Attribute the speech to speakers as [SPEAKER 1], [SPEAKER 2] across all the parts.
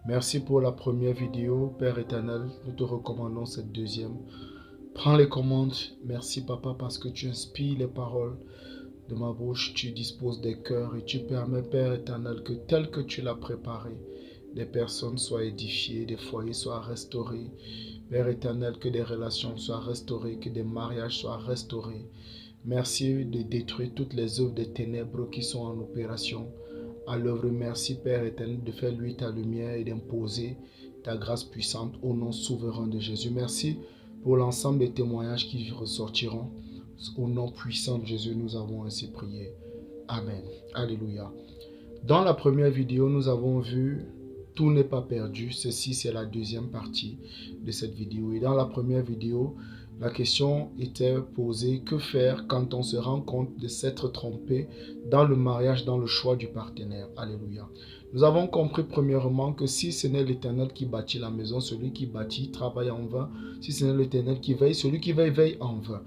[SPEAKER 1] Merci pour la première vidéo, Père éternel. Nous te recommandons cette deuxième. Prends les commandes. Merci, Papa, parce que tu inspires les paroles de ma bouche. Tu disposes des cœurs et tu permets, Père éternel, que tel que tu l'as préparé, des personnes soient édifiées, des foyers soient restaurés. Père éternel, que des relations soient restaurées, que des mariages soient restaurés. Merci de détruire toutes les œuvres des ténèbres qui sont en opération à l'œuvre. Merci, Père éternel, de faire luire ta lumière et d'imposer ta grâce puissante au nom souverain de Jésus. Merci pour l'ensemble des témoignages qui ressortiront. Au nom puissant de Jésus, nous avons ainsi prié. Amen. Alléluia. Dans la première vidéo, nous avons vu tout n'est pas perdu. Ceci, c'est la deuxième partie de cette vidéo. Et dans la première vidéo, la question était posée, que faire quand on se rend compte de s'être trompé dans le mariage, dans le choix du partenaire. Alléluia. Nous avons compris premièrement que si ce n'est l'Éternel qui bâtit la maison, celui qui bâtit travaille en vain. Si ce n'est l'Éternel qui veille, celui qui veille veille en vain.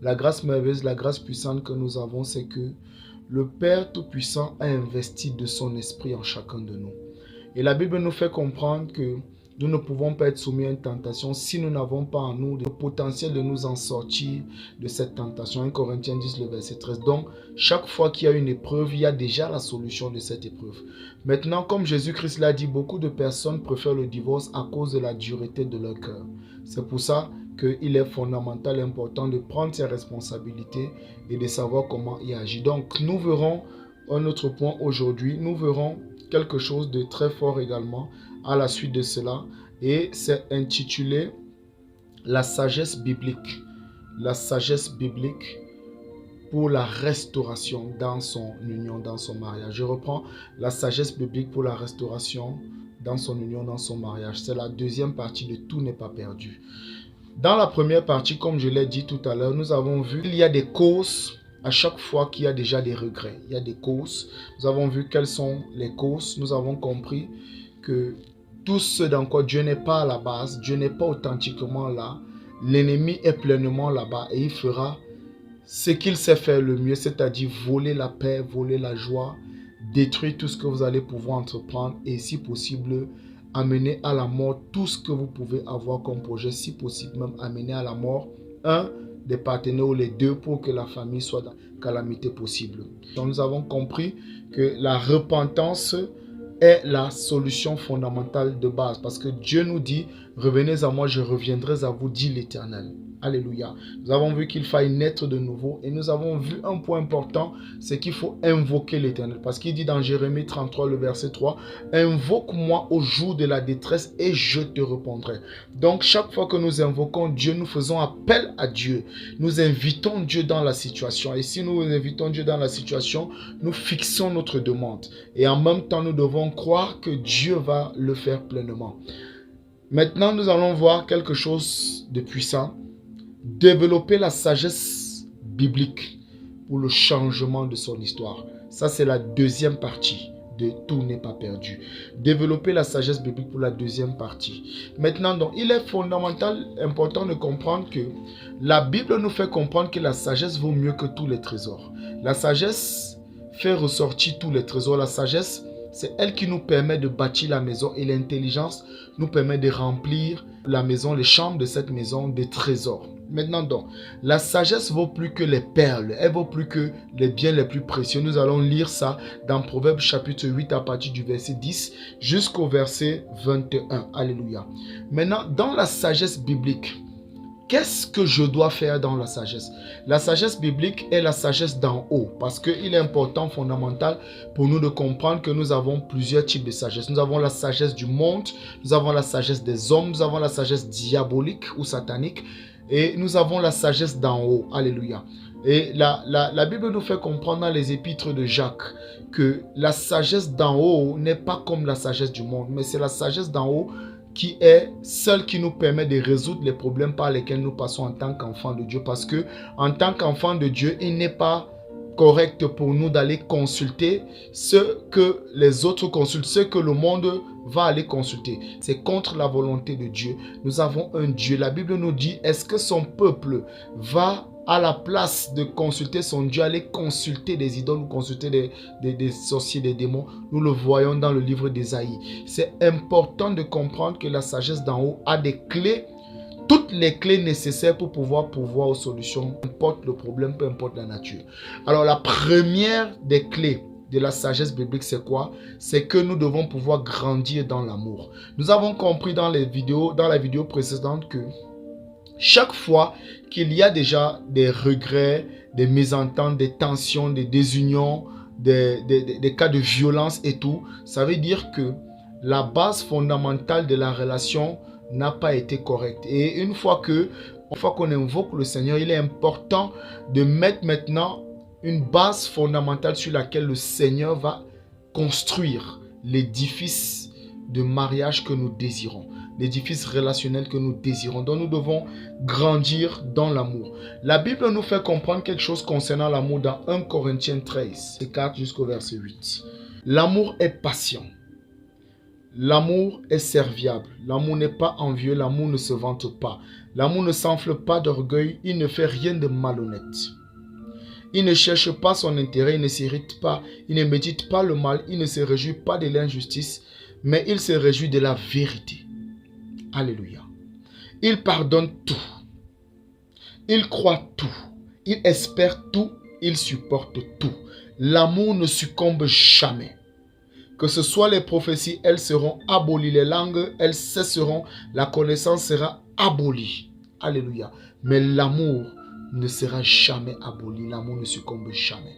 [SPEAKER 1] La grâce merveilleuse, la grâce puissante que nous avons, c'est que le Père Tout-Puissant a investi de son esprit en chacun de nous. Et la Bible nous fait comprendre que nous ne pouvons pas être soumis à une tentation si nous n'avons pas en nous le potentiel de nous en sortir de cette tentation. 1 Corinthiens 10, le verset 13. Donc, chaque fois qu'il y a une épreuve, il y a déjà la solution de cette épreuve. Maintenant, comme Jésus-Christ l'a dit, beaucoup de personnes préfèrent le divorce à cause de la dureté de leur cœur. C'est pour ça qu'il est fondamental et important de prendre ses responsabilités et de savoir comment y agir. Donc, nous verrons un autre point aujourd'hui. Nous verrons quelque chose de très fort également à la suite de cela, et c'est intitulé la sagesse biblique. La sagesse biblique pour la restauration dans son union, dans son mariage. Je reprends, la sagesse biblique pour la restauration dans son union, dans son mariage. C'est la deuxième partie de Tout n'est pas perdu. Dans la première partie, comme je l'ai dit tout à l'heure, nous avons vu qu'il y a des causes à chaque fois qu'il y a déjà des regrets. Il y a des causes. Nous avons vu quelles sont les causes. Nous avons compris que tout ce dans quoi Dieu n'est pas à la base, Dieu n'est pas authentiquement là, l'ennemi est pleinement là-bas et il fera ce qu'il sait faire le mieux, c'est-à-dire voler la paix, voler la joie, détruire tout ce que vous allez pouvoir entreprendre et si possible amener à la mort tout ce que vous pouvez avoir comme projet, si possible même amener à la mort un des partenaires ou les deux pour que la famille soit dans la calamité possible. Donc nous avons compris que la repentance est la solution fondamentale de base. Parce que Dieu nous dit, revenez à moi, je reviendrai à vous, dit l'Éternel. Alléluia. Nous avons vu qu'il faille naître de nouveau. Et nous avons vu un point important, c'est qu'il faut invoquer l'Éternel. Parce qu'il dit dans Jérémie 33, le verset 3, invoque-moi au jour de la détresse et je te répondrai. Donc chaque fois que nous invoquons Dieu, nous faisons appel à Dieu. Nous invitons Dieu dans la situation. Et si nous invitons Dieu dans la situation, nous fixons notre demande. Et en même temps, nous devons croire que Dieu va le faire pleinement. Maintenant, nous allons voir quelque chose de puissant. Développer la sagesse biblique pour le changement de son histoire. Ça, c'est la deuxième partie de Tout n'est pas perdu. Développer la sagesse biblique pour la deuxième partie. Maintenant, donc, il est fondamental, important de comprendre que la Bible nous fait comprendre que la sagesse vaut mieux que tous les trésors. La sagesse fait ressortir tous les trésors. La sagesse, c'est elle qui nous permet de bâtir la maison et l'intelligence nous permet de remplir la maison, les chambres de cette maison de trésors. Maintenant donc, la sagesse vaut plus que les perles, elle vaut plus que les biens les plus précieux. Nous allons lire ça dans Proverbes chapitre 8 à partir du verset 10 jusqu'au verset 21. Alléluia. Maintenant, dans la sagesse biblique, qu'est-ce que je dois faire dans la sagesse? La sagesse biblique est la sagesse d'en haut parce qu'il est important, fondamental pour nous de comprendre que nous avons plusieurs types de sagesse. Nous avons la sagesse du monde, nous avons la sagesse des hommes, nous avons la sagesse diabolique ou satanique et nous avons la sagesse d'en haut. Alléluia. Et la Bible nous fait comprendre dans les épîtres de Jacques que la sagesse d'en haut n'est pas comme la sagesse du monde, mais c'est la sagesse d'en haut qui est celle qui nous permet de résoudre les problèmes par lesquels nous passons en tant qu'enfants de Dieu. Parce que en tant qu'enfants de Dieu, il n'est pas correct pour nous d'aller consulter ce que les autres consultent, ce que le monde va aller consulter. C'est contre la volonté de Dieu. Nous avons un Dieu. La Bible nous dit, est-ce que son peuple va à la place de consulter son Dieu, aller consulter des idoles ou consulter des sorciers, des démons. Nous le voyons dans le livre d'Ésaïe. C'est important de comprendre que la sagesse d'en haut a des clés, toutes les clés nécessaires pour pouvoir aux solutions, peu importe le problème, peu importe la nature. Alors la première des clés de la sagesse biblique, c'est quoi? C'est que nous devons pouvoir grandir dans l'amour. Nous avons compris dans la vidéo précédente que chaque fois qu'il y a déjà des regrets, des mésententes, des tensions, des désunions, des cas de violence et tout, ça veut dire que la base fondamentale de la relation n'a pas été correcte. Et une fois qu'on invoque le Seigneur, il est important de mettre maintenant une base fondamentale sur laquelle le Seigneur va construire l'édifice de mariage que nous désirons, l'édifice relationnel que nous désirons. Donc nous devons grandir dans l'amour. La Bible nous fait comprendre quelque chose concernant l'amour dans 1 Corinthiens 13, 4 jusqu'au verset 8. L'amour est patient. L'amour est serviable. L'amour n'est pas envieux. L'amour ne se vante pas. L'amour ne s'enfle pas d'orgueil. Il ne fait rien de malhonnête. Il ne cherche pas son intérêt. Il ne s'irrite pas. Il ne médite pas le mal. Il ne se réjouit pas de l'injustice, mais il se réjouit de la vérité. Alléluia. Il pardonne tout. Il croit tout. Il espère tout. Il supporte tout. L'amour ne succombe jamais. Que ce soit les prophéties, elles seront abolies. Les langues, elles cesseront. La connaissance sera abolie. Alléluia. Mais l'amour ne sera jamais aboli. L'amour ne succombe jamais.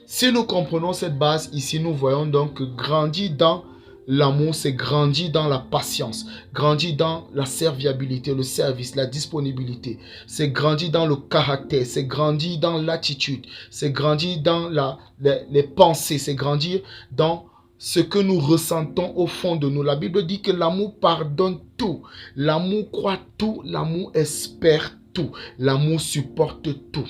[SPEAKER 1] Si nous comprenons cette base ici, nous voyons donc que grandir dans l'amour, c'est grandir dans la patience, grandir dans la serviabilité, le service, la disponibilité. C'est grandir dans le caractère, c'est grandir dans l'attitude, c'est grandir dans les pensées, c'est grandir dans ce que nous ressentons au fond de nous. La Bible dit que l'amour pardonne tout, l'amour croit tout, l'amour espère tout, l'amour supporte tout.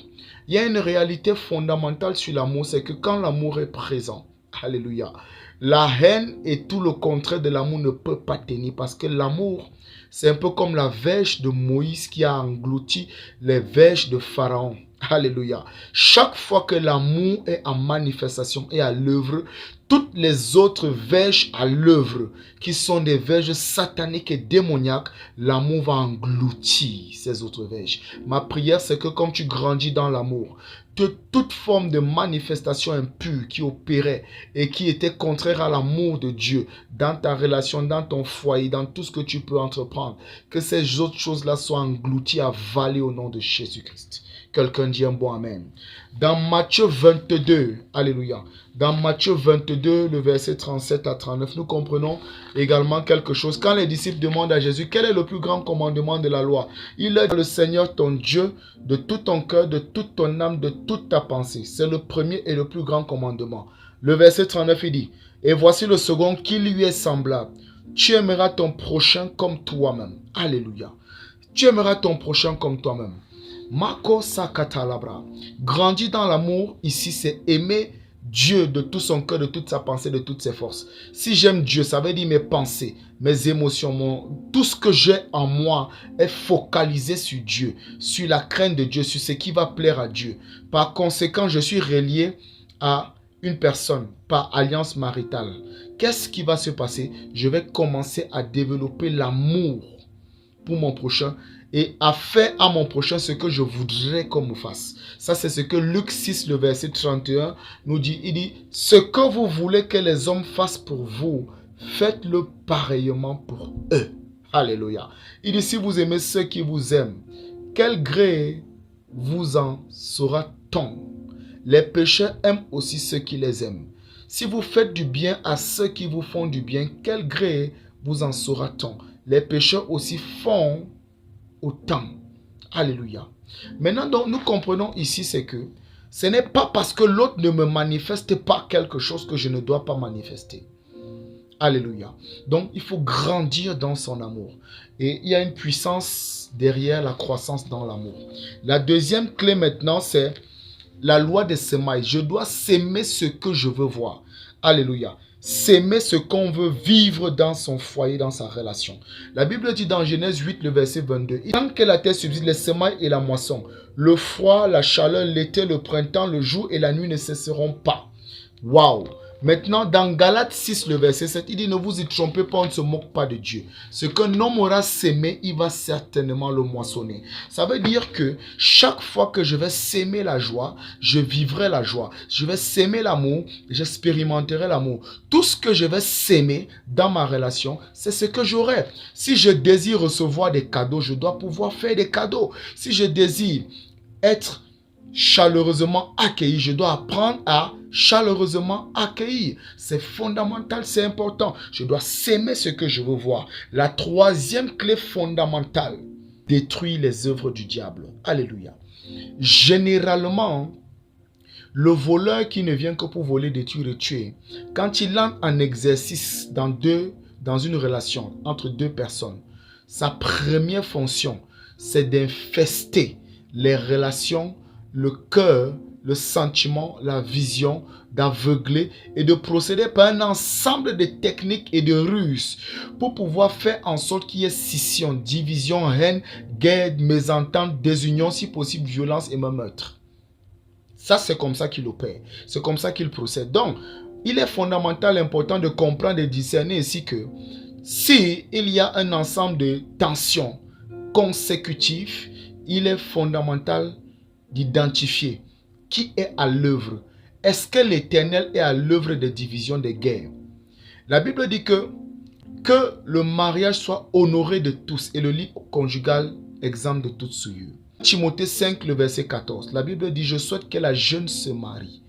[SPEAKER 1] Il y a une réalité fondamentale sur l'amour, c'est que quand l'amour est présent, alléluia, la haine et tout le contraire de l'amour ne peut pas tenir, parce que l'amour, c'est un peu comme la verge de Moïse qui a englouti les verges de Pharaon. Alléluia. Chaque fois que l'amour est en manifestation et à l'œuvre, toutes les autres verges à l'œuvre, qui sont des verges sataniques et démoniaques, l'amour va engloutir ces autres verges. Ma prière, c'est que comme tu grandis dans l'amour, de toute forme de manifestation impure qui opérait et qui était contraire à l'amour de Dieu dans ta relation, dans ton foyer, dans tout ce que tu peux entreprendre, que ces autres choses-là soient englouties, avalées au nom de Jésus-Christ. Quelqu'un dit un bon amen. Dans Matthieu 22, alléluia, dans Matthieu 22, le verset 37 à 39, nous comprenons également quelque chose. Quand les disciples demandent à Jésus, quel est le plus grand commandement de la loi? Il est le Seigneur ton Dieu, de tout ton cœur, de toute ton âme, de toute ta pensée. C'est le premier et le plus grand commandement. Le verset 39, il dit, et voici le second qui lui est semblable. Tu aimeras ton prochain comme toi-même. Alléluia. Tu aimeras ton prochain comme toi-même. Mako Sakatalabra. Grandir dans l'amour, ici, c'est aimer Dieu de tout son cœur, de toute sa pensée, de toutes ses forces. Si j'aime Dieu, ça veut dire mes pensées, mes émotions, tout ce que j'ai en moi est focalisé sur Dieu, sur la crainte de Dieu, sur ce qui va plaire à Dieu. Par conséquent, je suis relié à une personne par alliance maritale. Qu'est-ce qui va se passer? Je vais commencer à développer l'amour pour mon prochain et à faire à mon prochain ce que je voudrais qu'on me fasse. Ça, c'est ce que Luc 6, le verset 31 nous dit. Il dit, ce que vous voulez que les hommes fassent pour vous, faites-le pareillement pour eux. Alléluia. Il dit, si vous aimez ceux qui vous aiment, quel gré vous en sera-t-on? Les pécheurs aiment aussi ceux qui les aiment. Si vous faites du bien à ceux qui vous font du bien, quel gré vous en sera-t-on? Les pécheurs aussi font autant. Alléluia. Maintenant, donc, nous comprenons ici, c'est que ce n'est pas parce que l'autre ne me manifeste pas quelque chose que je ne dois pas manifester. Alléluia. Donc, il faut grandir dans son amour. Et il y a une puissance derrière la croissance dans l'amour. La deuxième clé maintenant, c'est la loi des semailles. Je dois s'aimer ce que je veux voir. Alléluia. S'aimer ce qu'on veut vivre dans son foyer, dans sa relation. La Bible dit dans Genèse 8, le verset 22. Tant que la terre subsiste, les semailles et la moisson, le froid, la chaleur, l'été, le printemps, le jour et la nuit ne cesseront pas. Waouh! Maintenant, dans Galates 6, le verset 7, il dit, ne vous y trompez pas, on ne se moque pas de Dieu. Ce qu'un homme aura sémé, il va certainement le moissonner. Ça veut dire que chaque fois que je vais s'aimer la joie, je vivrai la joie. Je vais s'aimer l'amour, j'expérimenterai l'amour. Tout ce que je vais s'aimer dans ma relation, c'est ce que j'aurai. Si je désire recevoir des cadeaux, je dois pouvoir faire des cadeaux. Si je désire être chaleureusement accueilli, je dois apprendre à chaleureusement accueillir. C'est fondamental, c'est important. Je dois s'aimer ce que je veux voir. La troisième clé fondamentale, détruire les œuvres du diable. Alléluia. Généralement, le voleur qui ne vient que pour voler, détruire et tuer, quand il entre en exercice dans une relation entre deux personnes, sa première fonction, c'est d'infester les relations, le cœur, le sentiment, la vision, d'aveugler et de procéder par un ensemble de techniques et de ruses pour pouvoir faire en sorte qu'il y ait scission, division, haine, guerre, mésentente, désunion, si possible violence et même meurtre. Ça, c'est comme ça qu'il opère. C'est comme ça qu'il procède. Donc, il est fondamental, important de comprendre et discerner ici que si il y a un ensemble de tensions consécutives, il est fondamental d'identifier qui est à l'œuvre. Est-ce que l'Éternel est à l'œuvre des divisions, des guerres? La Bible dit que le mariage soit honoré de tous et le lit conjugal exempt de toute souillure. Timothée 5, le verset 14. La Bible dit, je souhaite que la jeune se marie.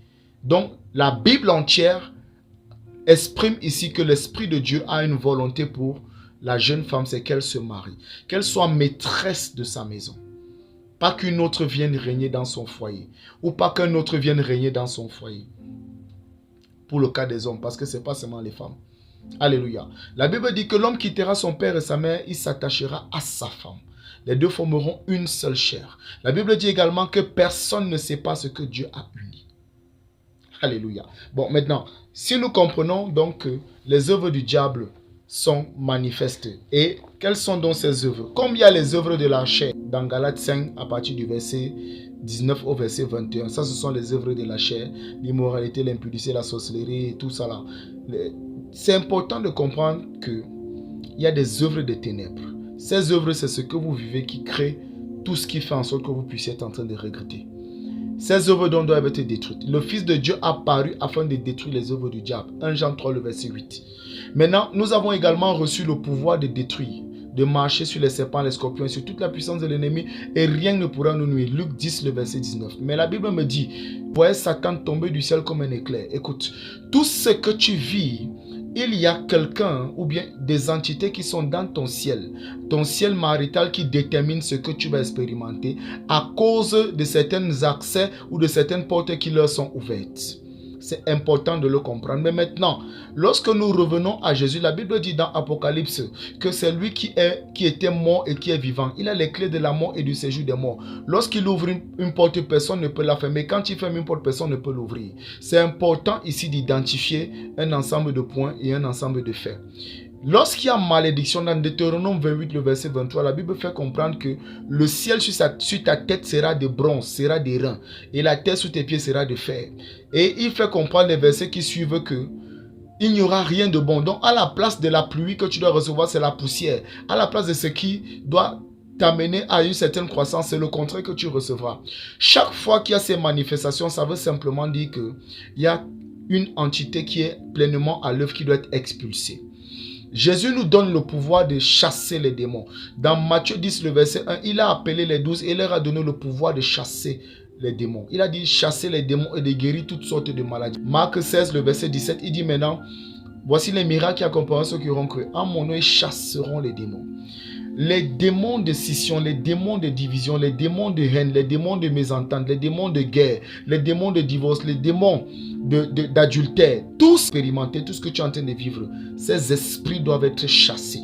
[SPEAKER 1] Donc, la Bible entière exprime ici que l'Esprit de Dieu a une volonté pour la jeune femme, c'est qu'elle se marie. Qu'elle soit maîtresse de sa maison. Pas qu'une autre vienne régner dans son foyer. Ou pas qu'un autre vienne régner dans son foyer. Pour le cas des hommes, parce que ce n'est pas seulement les femmes. Alléluia. La Bible dit que l'homme quittera son père et sa mère, il s'attachera à sa femme. Les deux formeront une seule chair. La Bible dit également que personne ne sait pas ce que Dieu a uni. Alléluia. Bon, maintenant, si nous comprenons donc que les œuvres du diable sont manifestes. Et quelles sont donc ces œuvres? Comme il y a les œuvres de la chair dans Galates 5 à partir du verset 19 au verset 21. Ça, ce sont les œuvres de la chair. L'immoralité, l'impudicité, la sorcellerie et tout ça là. C'est important de comprendre qu'il y a des œuvres de ténèbres. Ces œuvres, c'est ce que vous vivez qui crée tout ce qui fait en sorte que vous puissiez être en train de regretter. Ces œuvres donc doivent être détruites. Le Fils de Dieu a paru afin de détruire les œuvres du diable. 1 Jean 3, le verset 8. Maintenant, nous avons également reçu le pouvoir de détruire, de marcher sur les serpents, les scorpions et sur toute la puissance de l'ennemi et rien ne pourra nous nuire. Luc 10, le verset 19. Mais la Bible me dit, voyez Satan tomber du ciel comme un éclair. Écoute, tout ce que tu vis, il y a quelqu'un ou bien des entités qui sont dans ton ciel marital qui détermine ce que tu vas expérimenter à cause de certains accès ou de certaines portes qui leur sont ouvertes. C'est important de le comprendre. Mais maintenant, lorsque nous revenons à Jésus, la Bible dit dans Apocalypse que c'est lui qui était mort et qui est vivant. Il a les clés de la mort et du séjour des morts. Lorsqu'il ouvre une porte, personne ne peut la fermer. Quand il ferme une porte, personne ne peut l'ouvrir. C'est important ici d'identifier un ensemble de points et un ensemble de faits. Lorsqu'il y a malédiction dans Deutéronome 28, le verset 23, la Bible fait comprendre que le ciel sur ta tête sera de bronze, sera de reins, et la terre sous tes pieds sera de fer. Et il fait comprendre les versets qui suivent que il n'y aura rien de bon. Donc à la place de la pluie que tu dois recevoir, c'est la poussière. À la place de ce qui doit t'amener à une certaine croissance, c'est le contraire que tu recevras. Chaque fois qu'il y a ces manifestations, ça veut simplement dire qu'il y a une entité qui est pleinement à l'œuvre qui doit être expulsée. Jésus nous donne le pouvoir de chasser les démons. Dans Matthieu 10, le verset 1, il a appelé les 12 et il leur a donné le pouvoir de chasser les démons. Il a dit chasser les démons et de guérir toutes sortes de maladies. Marc 16, le verset 17, il dit maintenant, voici les miracles qui accompagneront ceux qui auront cru. En mon nom, ils chasseront les démons. Les démons de scission, les démons de division, les démons de haine, les démons de mésentente, les démons de guerre, les démons de divorce, les démons d'adultère, tous expérimenter, tout ce que tu es en train de vivre, ces esprits doivent être chassés.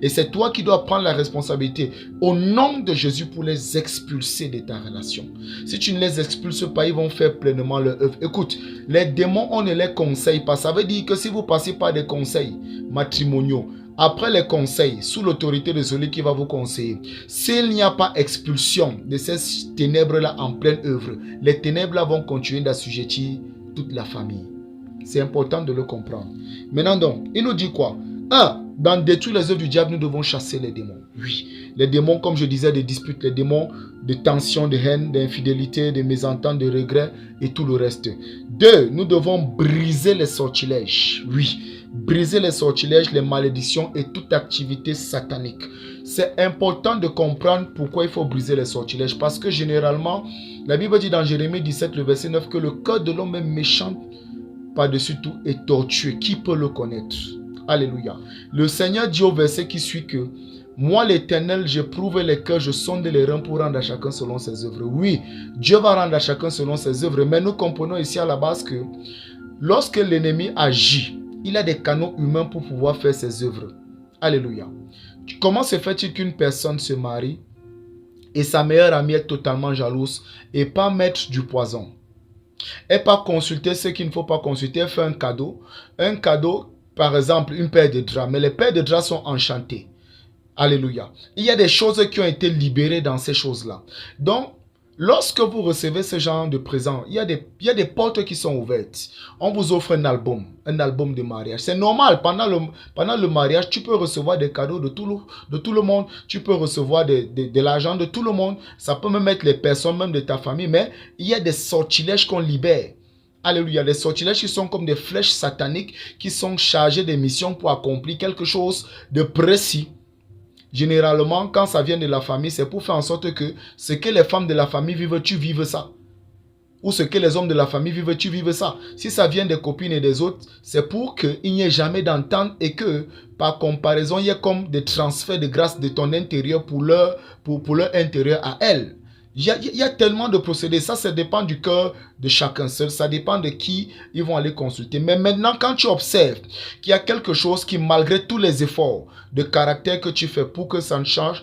[SPEAKER 1] Et c'est toi qui dois prendre la responsabilité au nom de Jésus pour les expulser de ta relation. Si tu ne les expulses pas, ils vont faire pleinement leur œuvre. Écoute, les démons, on ne les conseille pas. Ça veut dire que si vous passez par des conseils matrimoniaux, après les conseils, sous l'autorité de celui qui va vous conseiller, s'il n'y a pas expulsion de ces ténèbres-là en pleine œuvre, les ténèbres-là vont continuer d'assujettir toute la famille. C'est important de le comprendre. Maintenant donc, il nous dit quoi? 1. Dans détruire les œuvres du diable, nous devons chasser les démons. Oui, les démons, comme je disais, des disputes, les démons de tension, de haine, d'infidélité, de mésentente, de regret et tout le reste. 2. Nous devons briser les sortilèges. Oui, briser les sortilèges, les malédictions et toute activité satanique. C'est important de comprendre pourquoi il faut briser les sortilèges. Parce que généralement, la Bible dit dans Jérémie 17, le verset 9, que le cœur de l'homme est méchant par-dessus tout et tortueux. Qui peut le connaître? Alléluia. Le Seigneur dit au verset qui suit que moi l'Éternel, j'éprouve les cœurs, je sonde les reins pour rendre à chacun selon ses œuvres. Oui, Dieu va rendre à chacun selon ses œuvres, mais nous comprenons ici à la base que lorsque l'ennemi agit, il a des canaux humains pour pouvoir faire ses œuvres. Alléluia. Comment se fait-il qu'une personne se marie et sa meilleure amie est totalement jalouse et pas mettre du poison? Et pas consulter ce qu'il ne faut pas consulter, elle fait un cadeau, par exemple une paire de draps, mais les paires de draps sont enchantées. Alléluia. Il y a des choses qui ont été libérées dans ces choses-là. Donc, lorsque vous recevez ce genre de présent, il y a des portes qui sont ouvertes. On vous offre un album de mariage. C'est normal, pendant le mariage, tu peux recevoir des cadeaux de tout le monde. Tu peux recevoir de l'argent de tout le monde. Ça peut même être les personnes même de ta famille, mais il y a des sortilèges qu'on libère. Alléluia, les sortilèges qui sont comme des flèches sataniques qui sont chargées de missions pour accomplir quelque chose de précis. Généralement, quand ça vient de la famille, c'est pour faire en sorte que ce que les femmes de la famille vivent, tu vives ça. Ou ce que les hommes de la famille vivent, tu vives ça. Si ça vient des copines et des autres, c'est pour qu'il n'y ait jamais d'entente et que, par comparaison, il y ait comme des transferts de grâce de ton intérieur pour leur intérieur à elles. Il y a tellement de procédés. Ça dépend du cœur de chacun seul. Ça dépend de qui ils vont aller consulter. Mais maintenant, quand tu observes qu'il y a quelque chose qui, malgré tous les efforts de caractère que tu fais pour que ça change,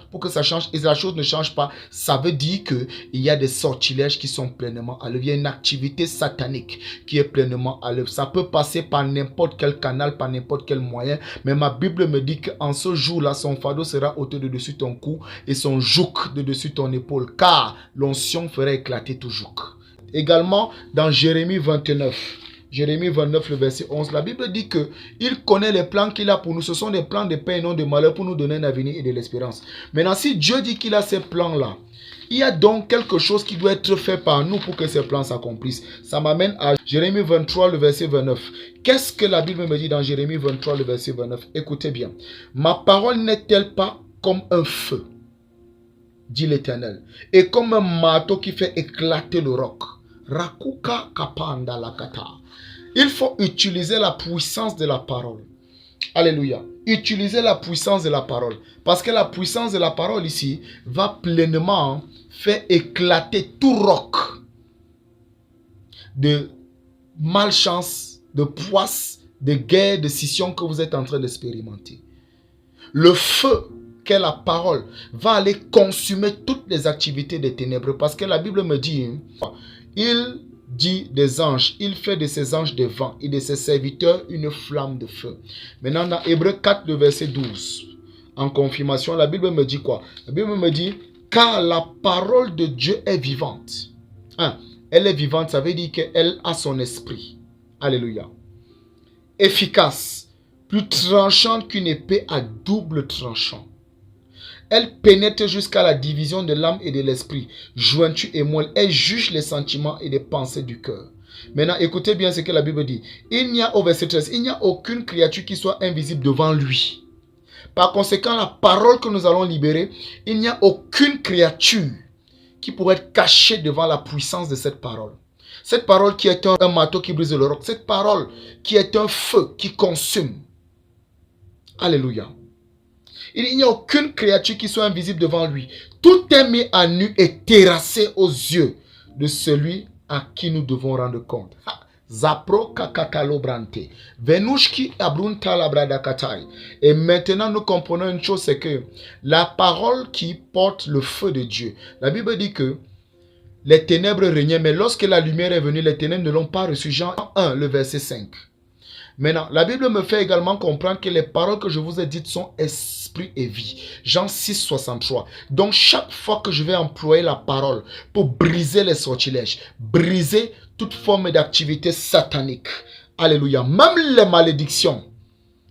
[SPEAKER 1] et la chose ne change pas, ça veut dire qu'il y a des sortilèges qui sont pleinement à l'œuvre. Il y a une activité satanique qui est pleinement à l'œuvre. Ça peut passer par n'importe quel canal, par n'importe quel moyen. Mais ma Bible me dit qu'en ce jour-là, son fardeau sera ôté de dessus ton cou et son joug de dessus ton épaule. Car l'onction ferait éclater tout joug. Également, dans Jérémie 29, le verset 11, la Bible dit qu'il connaît les plans qu'il a pour nous. Ce sont des plans de paix et non de malheur pour nous donner un avenir et de l'espérance. Maintenant, si Dieu dit qu'il a ces plans-là, il y a donc quelque chose qui doit être fait par nous pour que ces plans s'accomplissent. Ça m'amène à Jérémie 23, le verset 29. Qu'est-ce que la Bible me dit dans Jérémie 23, le verset 29? Écoutez bien. Ma parole n'est-elle pas comme un feu, dit l'Éternel, et comme un marteau qui fait éclater le roc? Rakuka kapanda lakata. Il faut utiliser la puissance de la parole. Alléluia. Utilisez la puissance de la parole. Parce que la puissance de la parole ici va pleinement faire éclater tout roc de malchance, de poisse, de guerre, de scission que vous êtes en train d'expérimenter. Le feu qu'est la parole va aller consumer toutes les activités des ténèbres. Parce que la Bible me dit, il dit des anges, il fait de ses anges des vents et de ses serviteurs une flamme de feu. Maintenant, dans Hébreux 4, le verset 12, en confirmation, la Bible me dit quoi? La Bible me dit, car la parole de Dieu est vivante. Elle est vivante, ça veut dire qu'elle a son esprit. Alléluia. Efficace, plus tranchante qu'une épée à double tranchant. Elle pénètre jusqu'à la division de l'âme et de l'esprit, jointure et moelle. Elle juge les sentiments et les pensées du cœur. Maintenant, écoutez bien ce que la Bible dit. Au verset 13, il n'y a aucune créature qui soit invisible devant lui. Par conséquent, la parole que nous allons libérer, il n'y a aucune créature qui pourrait être cachée devant la puissance de cette parole. Cette parole qui est un marteau qui brise le roc. Cette parole qui est un feu qui consume. Alléluia. Il n'y a aucune créature qui soit invisible devant lui. Tout est mis à nu et terrassé aux yeux de celui à qui nous devons rendre compte. Zapro kakatalobrante. Venushki abrunta labradakatai. Et maintenant, nous comprenons une chose, c'est que la parole qui porte le feu de Dieu. La Bible dit que les ténèbres régnaient, mais lorsque la lumière est venue, les ténèbres ne l'ont pas reçu. Jean 1, le verset 5. Maintenant, la Bible me fait également comprendre que les paroles que je vous ai dites sont esprit et vie. Jean 6, 63. Donc, chaque fois que je vais employer la parole pour briser les sortilèges, briser toute forme d'activité satanique, alléluia, même les malédictions,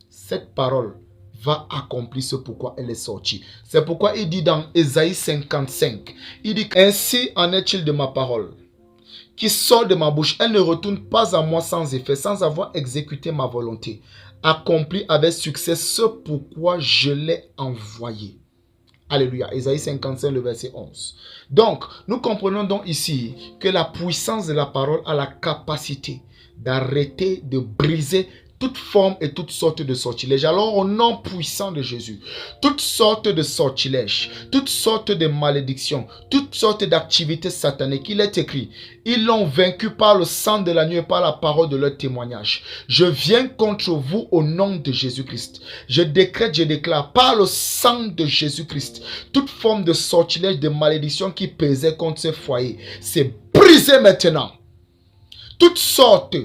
[SPEAKER 1] cette parole va accomplir ce pourquoi elle est sortie. C'est pourquoi il dit dans Ésaïe 55, il dit, ainsi en est-il de ma parole qui sort de ma bouche, elle ne retourne pas à moi sans effet, sans avoir exécuté ma volonté, accompli avec succès ce pourquoi je l'ai envoyé. Alléluia. Ésaïe 55, le verset 11. Donc, nous comprenons donc ici que la puissance de la parole a la capacité d'arrêter, de briser toute forme et toutes sortes de sortilèges. Alors, au nom puissant de Jésus, toutes sortes de sortilèges, toutes sortes de malédictions, toutes sortes d'activités sataniques, il est écrit, ils l'ont vaincu par le sang de l'agneau et par la parole de leur témoignage. Je viens contre vous au nom de Jésus-Christ. Je décrète, je déclare, par le sang de Jésus-Christ, toute forme de sortilège, de malédiction qui pesait contre ce foyer, c'est brisé maintenant. Toutes sortes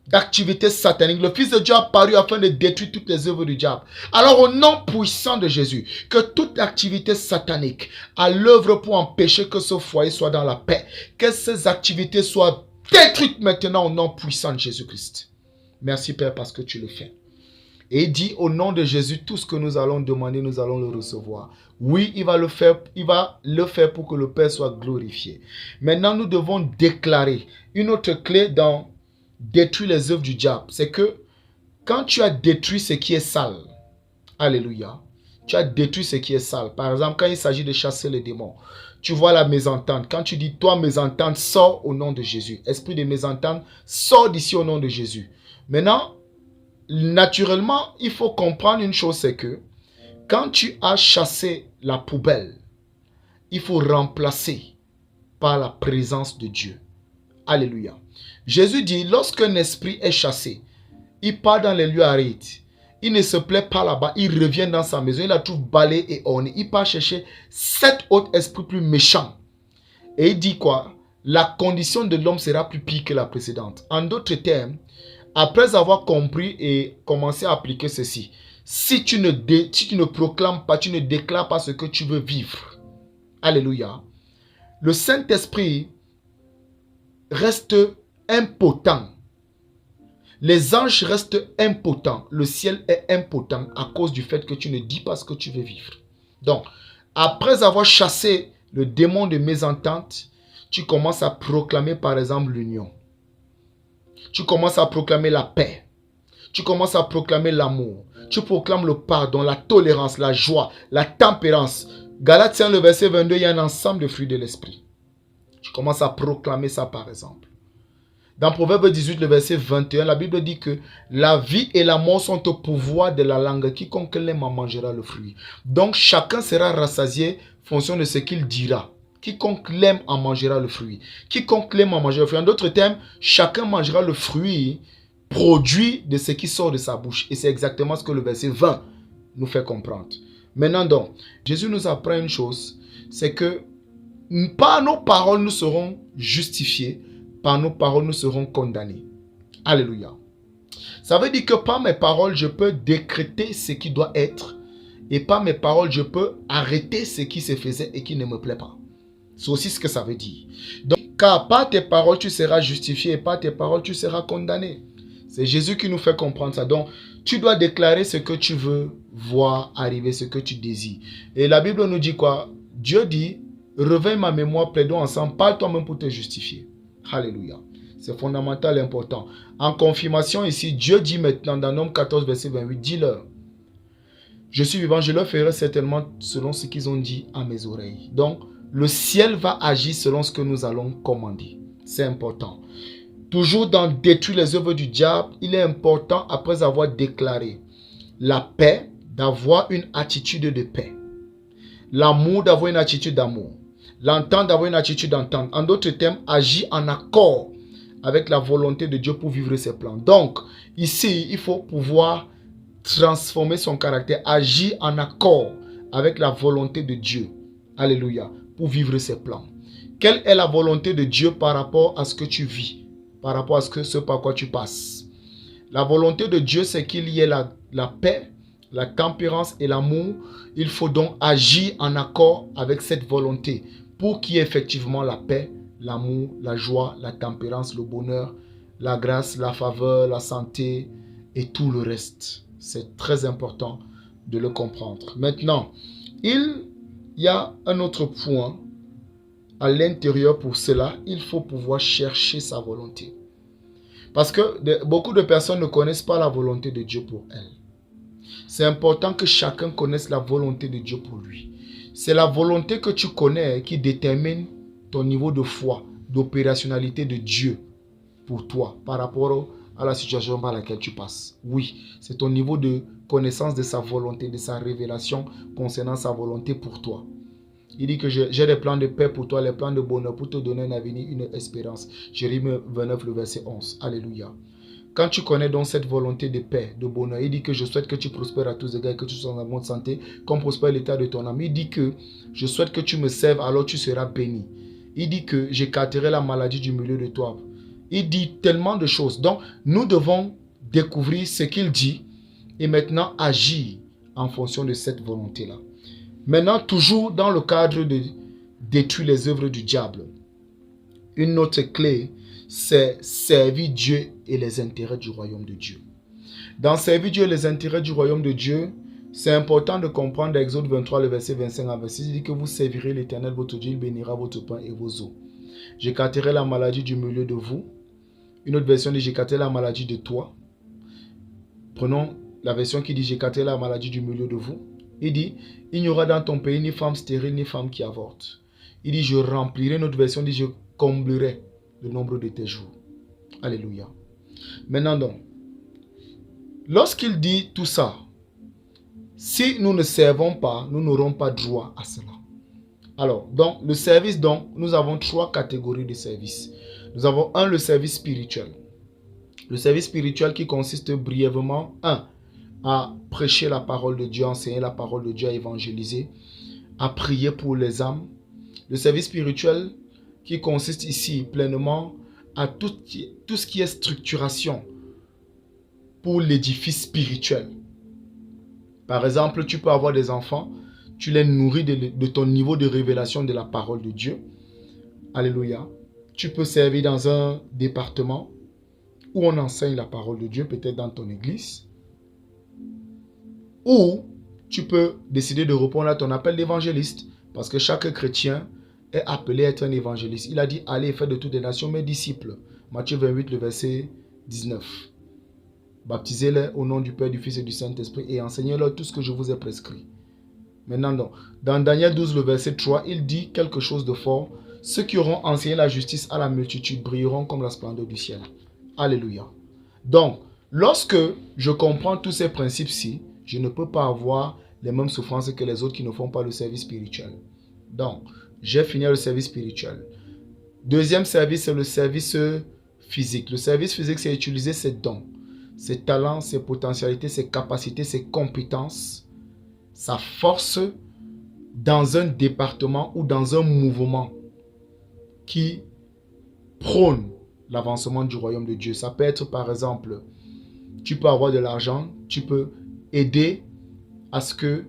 [SPEAKER 1] d'activités sataniques. Le Fils de Dieu a apparu afin de détruire toutes les œuvres du diable. Alors au nom puissant de Jésus, que toute activité satanique à l'œuvre pour empêcher que ce foyer soit dans la paix, que ces activités soient détruites maintenant au nom puissant de Jésus-Christ. Merci Père parce que tu le fais. Et il dit au nom de Jésus, tout ce que nous allons demander, nous allons le recevoir. Oui, il va le faire pour que le Père soit glorifié. Maintenant, nous devons déclarer une autre clé dans détruire les œuvres du diable. C'est que quand tu as détruit ce qui est sale, alléluia, tu as détruit ce qui est sale. Par exemple, quand il s'agit de chasser les démons, tu vois la mésentente. Quand tu dis, toi mésentente, sors au nom de Jésus. Esprit de mésentente, sors d'ici au nom de Jésus. Maintenant, naturellement, il faut comprendre une chose, c'est que quand tu as chassé la poubelle, il faut remplacer par la présence de Dieu. Alléluia. Jésus dit, lorsqu'un esprit est chassé, il part dans les lieux arides. Il ne se plaît pas là-bas. Il revient dans sa maison. Il la trouve balayée et ornée. Il part chercher 7 autres esprits plus méchants. Et il dit quoi? La condition de l'homme sera plus pire que la précédente. En d'autres termes, après avoir compris et commencé à appliquer ceci, si tu ne proclames pas, tu ne déclares pas ce que tu veux vivre, alléluia, le Saint-Esprit reste impotent. Les anges restent impotents. Le ciel est impotent à cause du fait que tu ne dis pas ce que tu veux vivre. Donc, après avoir chassé le démon de mésentente, tu commences à proclamer par exemple l'union. Tu commences à proclamer la paix. Tu commences à proclamer l'amour. Tu proclames le pardon, la tolérance, la joie, la tempérance. Galatiens, le verset 22, il y a un ensemble de fruits de l'esprit. Tu commences à proclamer ça par exemple. Dans Proverbe 18, le verset 21, la Bible dit que la vie et la mort sont au pouvoir de la langue. Quiconque l'aime en mangera le fruit. Donc chacun sera rassasié en fonction de ce qu'il dira. Quiconque l'aime en mangera le fruit. Quiconque l'aime en mangera le fruit. En d'autres termes, chacun mangera le fruit produit de ce qui sort de sa bouche. Et c'est exactement ce que le verset 20 nous fait comprendre. Maintenant donc, Jésus nous apprend une chose, c'est que par nos paroles nous serons justifiés, par nos paroles nous serons condamnés. Alléluia. Ça veut dire que par mes paroles, je peux décréter ce qui doit être. Et par mes paroles, je peux arrêter ce qui se faisait et qui ne me plaît pas. C'est aussi ce que ça veut dire. Donc, car par tes paroles, tu seras justifié et par tes paroles, tu seras condamné. C'est Jésus qui nous fait comprendre ça. Donc, tu dois déclarer ce que tu veux voir arriver, ce que tu désires. Et la Bible nous dit quoi? Dieu dit, réveille ma mémoire, plaidons ensemble, parle toi-même pour te justifier. Alléluia. C'est fondamental et important. En confirmation ici, Dieu dit maintenant dans Nombre 14, verset 28, dis-leur, je suis vivant, je leur ferai certainement selon ce qu'ils ont dit à mes oreilles. Donc, le ciel va agir selon ce que nous allons commander. C'est important. Toujours dans détruire les œuvres du diable, il est important, après avoir déclaré la paix, d'avoir une attitude de paix. L'amour, d'avoir une attitude d'amour. L'entente, d'avoir une attitude d'entente. En d'autres termes, agir en accord avec la volonté de Dieu pour vivre ses plans. Donc, ici, il faut pouvoir transformer son caractère, agir en accord avec la volonté de Dieu. Alléluia. Pour vivre ses plans. Quelle est la volonté de Dieu par rapport à ce que tu vis, par rapport à ce par quoi tu passes? La volonté de Dieu, c'est qu'il y ait la paix, la tempérance et l'amour. Il faut donc agir en accord avec cette volonté pour qu'il y ait effectivement la paix, l'amour, la joie, la tempérance, le bonheur, la grâce, la faveur, la santé et tout le reste. C'est très important de le comprendre. Maintenant, il y a un autre point à l'intérieur. Pour cela, il faut pouvoir chercher sa volonté. Parce que beaucoup de personnes ne connaissent pas la volonté de Dieu pour elles. C'est important que chacun connaisse la volonté de Dieu pour lui. C'est la volonté que tu connais qui détermine ton niveau de foi, d'opérationnalité de Dieu pour toi par rapport à la situation par laquelle tu passes. Oui, c'est ton niveau de connaissance de sa volonté, de sa révélation concernant sa volonté pour toi. Il dit que j'ai des plans de paix pour toi, les plans de bonheur pour te donner un avenir, une espérance. Jérémie 29, le verset 11. Alléluia. Quand tu connais donc cette volonté de paix, de bonheur, il dit que je souhaite que tu prospères à tous égards et que tu sois en bonne santé, comme prospère l'état de ton âme. Il dit que je souhaite que tu me serves, alors tu seras béni. Il dit que j'écarterai la maladie du milieu de toi. Il dit tellement de choses. Donc, nous devons découvrir ce qu'il dit et maintenant agir en fonction de cette volonté-là. Maintenant, toujours dans le cadre de détruire les œuvres du diable, une autre clé, c'est servir Dieu et les intérêts du royaume de Dieu. Dans servir Dieu et les intérêts du royaume de Dieu, c'est important de comprendre Exode 23, le verset 25 à 26. Il dit que vous servirez l'Éternel, votre Dieu, il bénira votre pain et vos eaux. J'écarterai la maladie du milieu de vous. Une autre version dit j'écarterai la maladie de toi. Prenons la version qui dit j'écarterai la maladie du milieu de vous. Il dit, il n'y aura dans ton pays ni femme stérile, ni femme qui avorte. Il dit, je remplirai, notre version dit, je comblerai le nombre de tes jours. Alléluia. Maintenant donc, lorsqu'il dit tout ça, si nous ne servons pas, nous n'aurons pas droit à cela. Alors, donc, le service, donc, nous avons 3 catégories de services. Nous avons le service spirituel. Le service spirituel qui consiste brièvement, à prêcher la parole de Dieu, enseigner la parole de Dieu, à évangéliser, à prier pour les âmes. Le service spirituel qui consiste ici pleinement à tout ce qui est structuration pour l'édifice spirituel. Par exemple, tu peux avoir des enfants, tu les nourris de ton niveau de révélation de la parole de Dieu. Alléluia. Tu peux servir dans un département où on enseigne la parole de Dieu, peut-être dans ton église. Ou tu peux décider de répondre à ton appel d'évangéliste. Parce que chaque chrétien est appelé à être un évangéliste. Il a dit, allez faire de toutes les nations mes disciples. Matthieu 28, le verset 19. Baptisez-les au nom du Père, du Fils et du Saint-Esprit et enseignez-leur tout ce que je vous ai prescrit. Maintenant, donc, dans Daniel 12, le verset 3, il dit quelque chose de fort. Ceux qui auront enseigné la justice à la multitude brilleront comme la splendeur du ciel. Alléluia. Donc, lorsque je comprends tous ces principes-ci, je ne peux pas avoir les mêmes souffrances que les autres qui ne font pas le service spirituel. Donc, j'ai fini le service spirituel. Deuxième service, c'est le service physique. Le service physique, c'est utiliser ses dons, ses talents, ses potentialités, ses capacités, ses compétences, sa force dans un département ou dans un mouvement qui prône l'avancement du royaume de Dieu. Ça peut être par exemple, tu peux avoir de l'argent, tu peux aider à ce que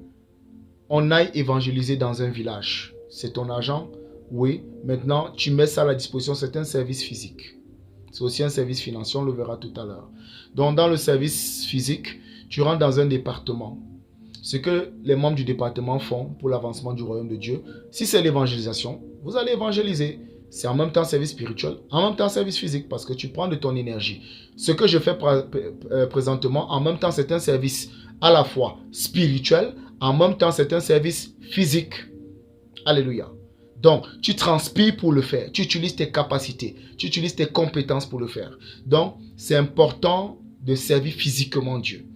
[SPEAKER 1] on aille évangéliser dans un village. C'est ton argent, oui. Maintenant, tu mets ça à la disposition. C'est un service physique. C'est aussi un service financier, on le verra tout à l'heure. Donc, dans le service physique, tu rentres dans un département. Ce que les membres du département font pour l'avancement du royaume de Dieu, si c'est l'évangélisation, vous allez évangéliser. C'est en même temps service spirituel, en même temps service physique, parce que tu prends de ton énergie. Ce que je fais présentement, en même temps, c'est un service à la fois spirituel, en même temps, c'est un service physique. Alléluia. Donc, tu transpires pour le faire. Tu utilises tes capacités, tu utilises tes compétences pour le faire. Donc, c'est important de servir physiquement Dieu.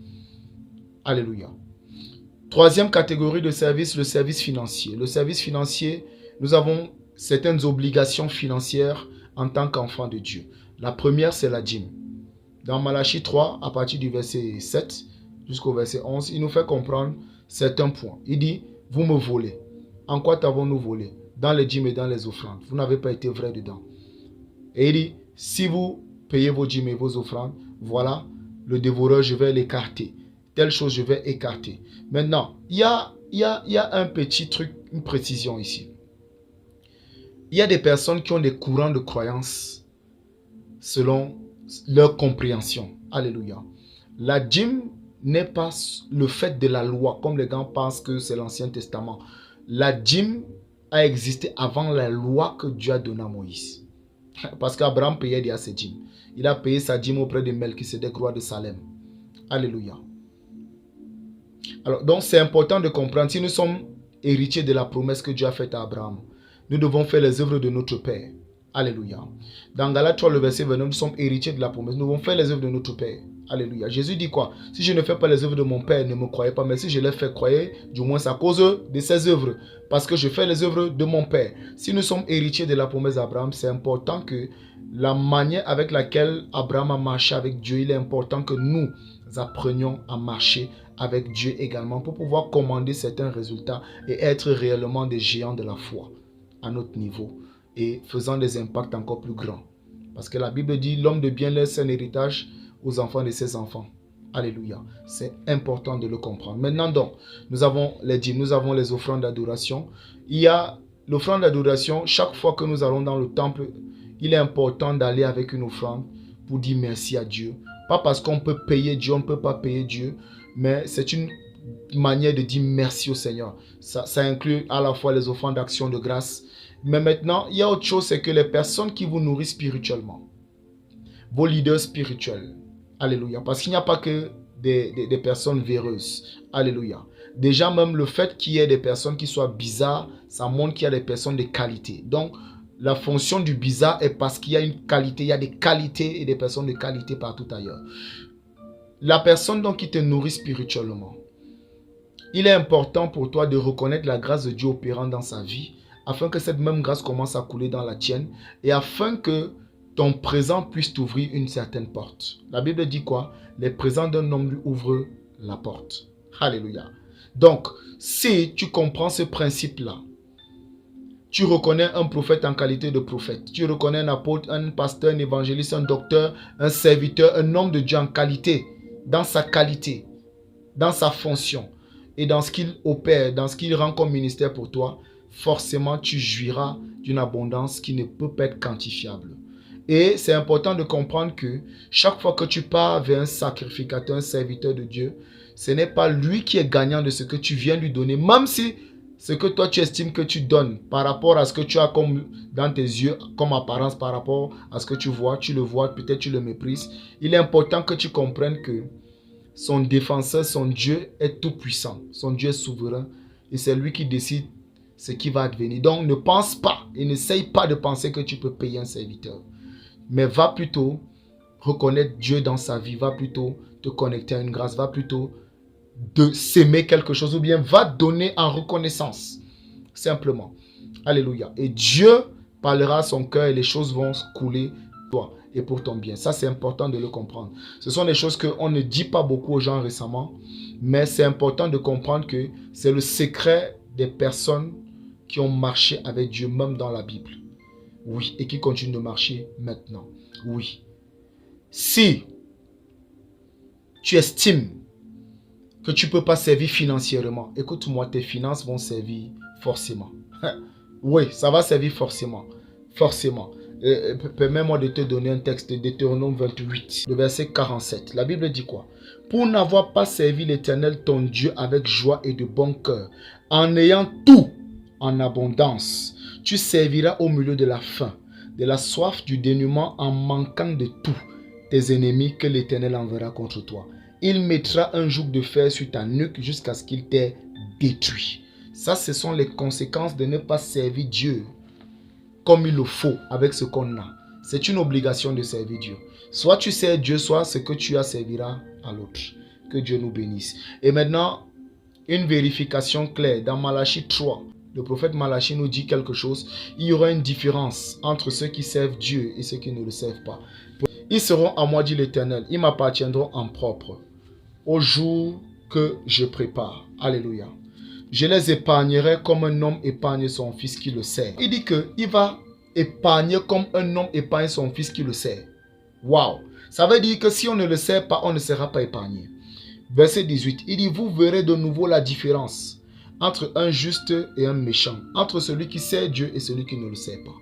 [SPEAKER 1] Alléluia. Troisième catégorie de service, le service financier. Le service financier, nous avons certaines obligations financières en tant qu'enfant de Dieu. La première, c'est la dîme. Dans Malachie 3, à partir du verset 7 jusqu'au verset 11, il nous fait comprendre certains points. Il dit, vous me volez. En quoi t'avons-nous volé? Dans les dîmes et dans les offrandes. Vous n'avez pas été vrai dedans. Et il dit, si vous payez vos dîmes et vos offrandes, voilà, le dévoreur, je vais l'écarter. Telle chose, je vais écarter. Maintenant, il y a un petit truc, une précision ici. Il y a des personnes qui ont des courants de croyance selon leur compréhension. Alléluia. La dîme n'est pas le fait de la loi, comme les gens pensent que c'est l'Ancien Testament. La dîme a existé avant la loi que Dieu a donnée à Moïse. Parce qu'Abraham payait déjà ses dîmes. Il a payé sa dîme auprès de Melchisédek, roi de Salem. Alléluia. Alors, donc c'est important de comprendre, si nous sommes héritiers de la promesse que Dieu a faite à Abraham, nous devons faire les œuvres de notre Père. Alléluia. Dans Galates 3, le verset 29, nous sommes héritiers de la promesse. Nous devons faire les œuvres de notre Père. Alléluia. Jésus dit quoi? Si je ne fais pas les œuvres de mon Père, ne me croyez pas. Mais si je les fais, croyez, du moins à cause de ses œuvres. Parce que je fais les œuvres de mon Père. Si nous sommes héritiers de la promesse d'Abraham, c'est important que la manière avec laquelle Abraham a marché avec Dieu, il est important que nous apprenions à marcher avec Dieu également pour pouvoir commander certains résultats et être réellement des géants de la foi à notre niveau et faisant des impacts encore plus grands. Parce que la Bible dit, l'homme de bien laisse un héritage aux enfants de ses enfants. Alléluia. C'est important de le comprendre. Maintenant donc, nous avons les dîmes, nous avons les offrandes d'adoration. Il y a l'offrande d'adoration, chaque fois que nous allons dans le temple, il est important d'aller avec une offrande pour dire merci à Dieu. Pas parce qu'on peut payer Dieu, on ne peut pas payer Dieu, mais c'est une manière de dire merci au Seigneur. Ça inclut à la fois les offrandes d'action de grâce. Mais maintenant, il y a autre chose, c'est que les personnes qui vous nourrissent spirituellement, vos leaders spirituels, alléluia, parce qu'il n'y a pas que des personnes véreuses, alléluia. Déjà même le fait qu'il y ait des personnes qui soient bizarres, ça montre qu'il y a des personnes de qualité. Donc, la fonction du bizarre est parce qu'il y a une qualité, il y a des qualités et des personnes de qualité partout ailleurs. La personne donc qui te nourrit spirituellement, il est important pour toi de reconnaître la grâce de Dieu opérant dans sa vie, afin que cette même grâce commence à couler dans la tienne et afin que ton présent puisse t'ouvrir une certaine porte. La Bible dit quoi? Les présents d'un homme lui ouvrent la porte. Alléluia. Donc, si tu comprends ce principe-là, tu reconnais un prophète en qualité de prophète, tu reconnais un apôtre, un pasteur, un évangéliste, un docteur, un serviteur, un homme de Dieu en qualité, dans sa qualité, dans sa fonction et dans ce qu'il opère, dans ce qu'il rend comme ministère pour toi, forcément tu jouiras d'une abondance qui ne peut pas être quantifiable. Et c'est important de comprendre que chaque fois que tu pars vers un sacrificateur, un serviteur de Dieu, ce n'est pas lui qui est gagnant de ce que tu viens lui donner, même si ce que toi tu estimes que tu donnes par rapport à ce que tu as comme dans tes yeux, comme apparence par rapport à ce que tu le vois, peut-être tu le méprises. Il est important que tu comprennes que son défenseur, son Dieu est tout puissant, son Dieu est souverain et c'est lui qui décide ce qui va advenir. Donc ne pense pas et n'essaye pas de penser que tu peux payer un serviteur, mais va plutôt reconnaître Dieu dans sa vie, va plutôt te connecter à une grâce, va plutôt de s'aimer quelque chose ou bien va donner en reconnaissance. Simplement. Alléluia. Et Dieu parlera à son cœur et les choses vont couler pour toi et pour ton bien. Ça, c'est important de le comprendre. Ce sont des choses qu'on ne dit pas beaucoup aux gens récemment, mais c'est important de comprendre que c'est le secret des personnes qui ont marché avec Dieu, même dans la Bible. Oui, et qui continuent de marcher maintenant. Oui. Si tu estimes que tu ne peux pas servir financièrement, écoute-moi, tes finances vont servir forcément. Oui, ça va servir forcément. Forcément. Permets-moi de te donner un texte de Deutéronome 28, le verset 47. La Bible dit quoi? Pour n'avoir pas servi l'Éternel ton Dieu avec joie et de bon cœur, en ayant tout en abondance, tu serviras au milieu de la faim, de la soif, du dénuement, en manquant de tout tes ennemis que l'Éternel enverra contre toi. Il mettra un joug de fer sur ta nuque jusqu'à ce qu'il t'ait détruit. Ça, ce sont les conséquences de ne pas servir Dieu comme il le faut avec ce qu'on a. C'est une obligation de servir Dieu. Soit tu sers Dieu, soit ce que tu as servira à l'autre. Que Dieu nous bénisse. Et maintenant, une vérification claire. Dans Malachie 3, le prophète Malachie nous dit quelque chose. Il y aura une différence entre ceux qui servent Dieu et ceux qui ne le servent pas. Ils seront à moi, dit l'Éternel. Ils m'appartiendront en propre au jour que je prépare. Alléluia. Je les épargnerai comme un homme épargne son fils qui le sert. Il dit qu'il va épargner comme un homme épargne son fils qui le sert. Waouh! Ça veut dire que si on ne le sert pas, on ne sera pas épargné. Verset 18, il dit, vous verrez de nouveau la différence entre un juste et un méchant, entre celui qui sert Dieu et celui qui ne le sert pas.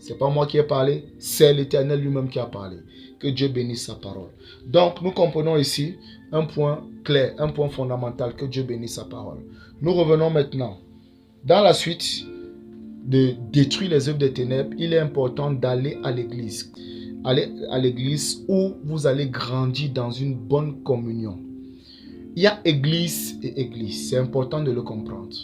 [SPEAKER 1] Ce n'est pas moi qui ai parlé, c'est l'Éternel lui-même qui a parlé. Que Dieu bénisse sa parole. Donc, nous comprenons ici un point clair, un point fondamental, que Dieu bénisse sa parole. Nous revenons maintenant. Dans la suite de détruire les œuvres des ténèbres, il est important d'aller à l'église. Aller à l'église où vous allez grandir dans une bonne communion. Il y a église et église. C'est important de le comprendre.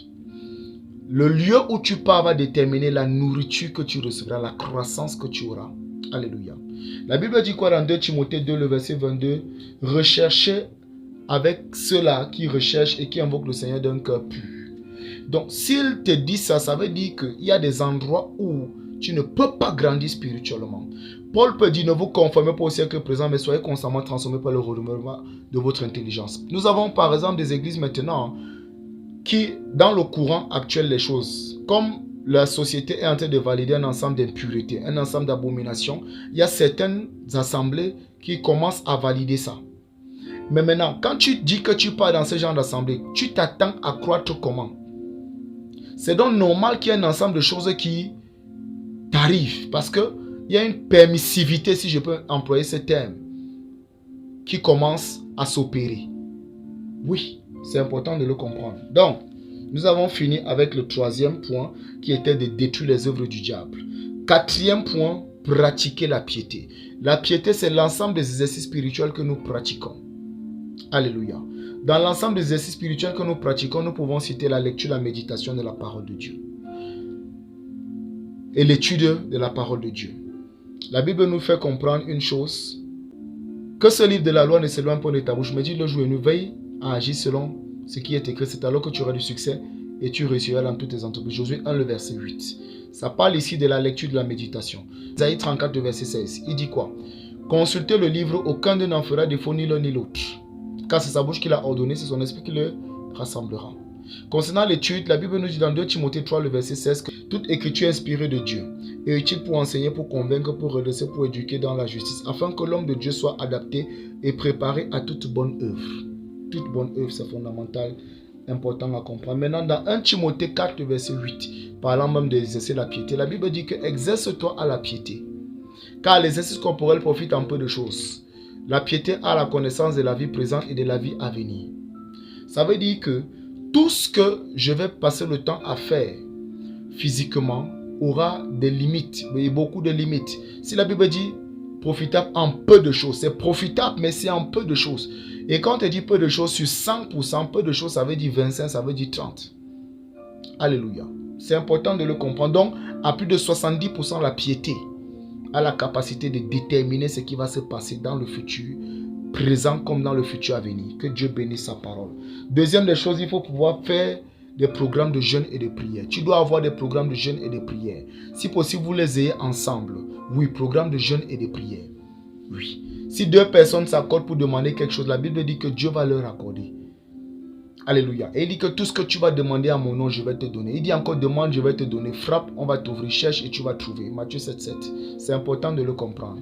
[SPEAKER 1] Le lieu où tu pars va déterminer la nourriture que tu recevras, la croissance que tu auras. Alléluia. La Bible dit quoi dans 2 Timothée 2, le verset 22? Recherchez avec ceux-là qui recherchent et qui invoquent le Seigneur d'un cœur pur. Donc, s'il te dit ça, ça veut dire qu'il y a des endroits où tu ne peux pas grandir spirituellement. Paul peut dire, ne vous conformez pas au siècle présent, mais soyez constamment transformés par le renouvellement de votre intelligence. Nous avons par exemple des églises maintenant qui, dans le courant actuel des choses, comme la société est en train de valider un ensemble d'impuretés, un ensemble d'abominations, il y a certaines assemblées qui commencent à valider ça. Mais maintenant, quand tu dis que tu pars dans ce genre d'assemblée, tu t'attends à croître comment? C'est donc normal qu'il y ait un ensemble de choses qui t'arrivent, parce qu'il y a une permissivité, si je peux employer ce terme, qui commence à s'opérer. Oui, c'est important de le comprendre. Donc, nous avons fini avec le troisième point qui était de détruire les œuvres du diable. Quatrième point, pratiquer la piété. La piété, c'est l'ensemble des exercices spirituels que nous pratiquons. Alléluia. Dans l'ensemble des exercices spirituels que nous pratiquons, nous pouvons citer la lecture, la méditation de la parole de Dieu. Et l'étude de la parole de Dieu. La Bible nous fait comprendre une chose, que ce livre de la loi ne s'éloigne pas de ta bouche, mais dis le jour et nuit, veille à agir selon ce qui est écrit. C'est alors que tu auras du succès et tu réussiras dans toutes tes entreprises. Josué 1, le verset 8. Ça parle ici de la lecture de la méditation. Isaïe 34, le verset 16. Il dit quoi? Consultez le livre, aucun d'eux n'en fera défaut ni l'un ni l'autre. Car c'est sa bouche qui l'a ordonné, c'est son esprit qui le rassemblera. Concernant l'étude, la Bible nous dit dans 2 Timothée 3, le verset 16, que toute écriture est inspirée de Dieu est utile pour enseigner, pour convaincre, pour redresser, pour éduquer dans la justice, afin que l'homme de Dieu soit adapté et préparé à toute bonne œuvre. Toute bonne œuvre, c'est fondamental, important à comprendre. Maintenant, dans 1 Timothée 4, le verset 8, parlant même d'exercer la piété, la Bible dit que exerce-toi à la piété, car l'exercice corporel profite en peu de choses. La piété a la connaissance de la vie présente et de la vie à venir. Ça veut dire que tout ce que je vais passer le temps à faire physiquement aura des limites, mais beaucoup de limites. Si la Bible dit profitable en peu de choses, c'est profitable, mais c'est en peu de choses. Et quand on te dit peu de choses, sur 100%, peu de choses, ça veut dire 25, ça veut dire 30. Alléluia. C'est important de le comprendre. Donc, à plus de 70%, la piété a la capacité de déterminer ce qui va se passer dans le futur, présent comme dans le futur à venir. Que Dieu bénisse sa parole. Deuxième des choses, il faut pouvoir faire des programmes de jeûne et de prière. Tu dois avoir des programmes de jeûne et de prière. Si possible, vous les ayez ensemble. Oui, programme de jeûne et de prière. Oui. Si deux personnes s'accordent pour demander quelque chose, la Bible dit que Dieu va leur accorder. Alléluia. Et il dit que tout ce que tu vas demander à mon nom, je vais te donner. Il dit encore, demande, je vais te donner. Frappe, on va t'ouvrir. Cherche et tu vas trouver. Matthieu 7, 7. C'est important de le comprendre.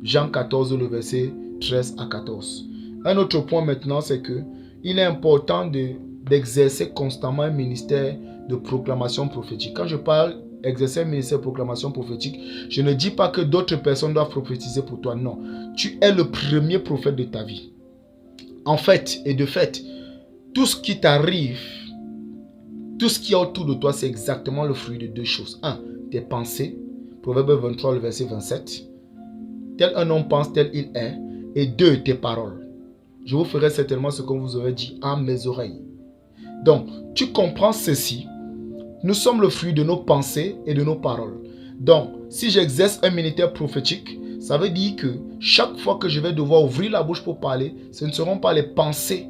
[SPEAKER 1] Jean 14, le verset 13 à 14. Un autre point maintenant, c'est que il est important d'exercer constamment un ministère de proclamation prophétique. Quand je parle d'exercer un ministère de proclamation prophétique, je ne dis pas que d'autres personnes doivent prophétiser pour toi. Non. Tu es le premier prophète de ta vie. En fait, et de fait, tout ce qui t'arrive, tout ce qui est autour de toi, c'est exactement le fruit de deux choses. Un, tes pensées. Proverbe 23, le verset 27. Tel un homme pense, tel il est. Et deux, tes paroles. Je vous ferai certainement ce que vous aurez dit à mes oreilles. Donc, tu comprends ceci. Nous sommes le fruit de nos pensées et de nos paroles. Donc, si j'exerce un ministère prophétique, ça veut dire que chaque fois que je vais devoir ouvrir la bouche pour parler, ce ne seront pas les pensées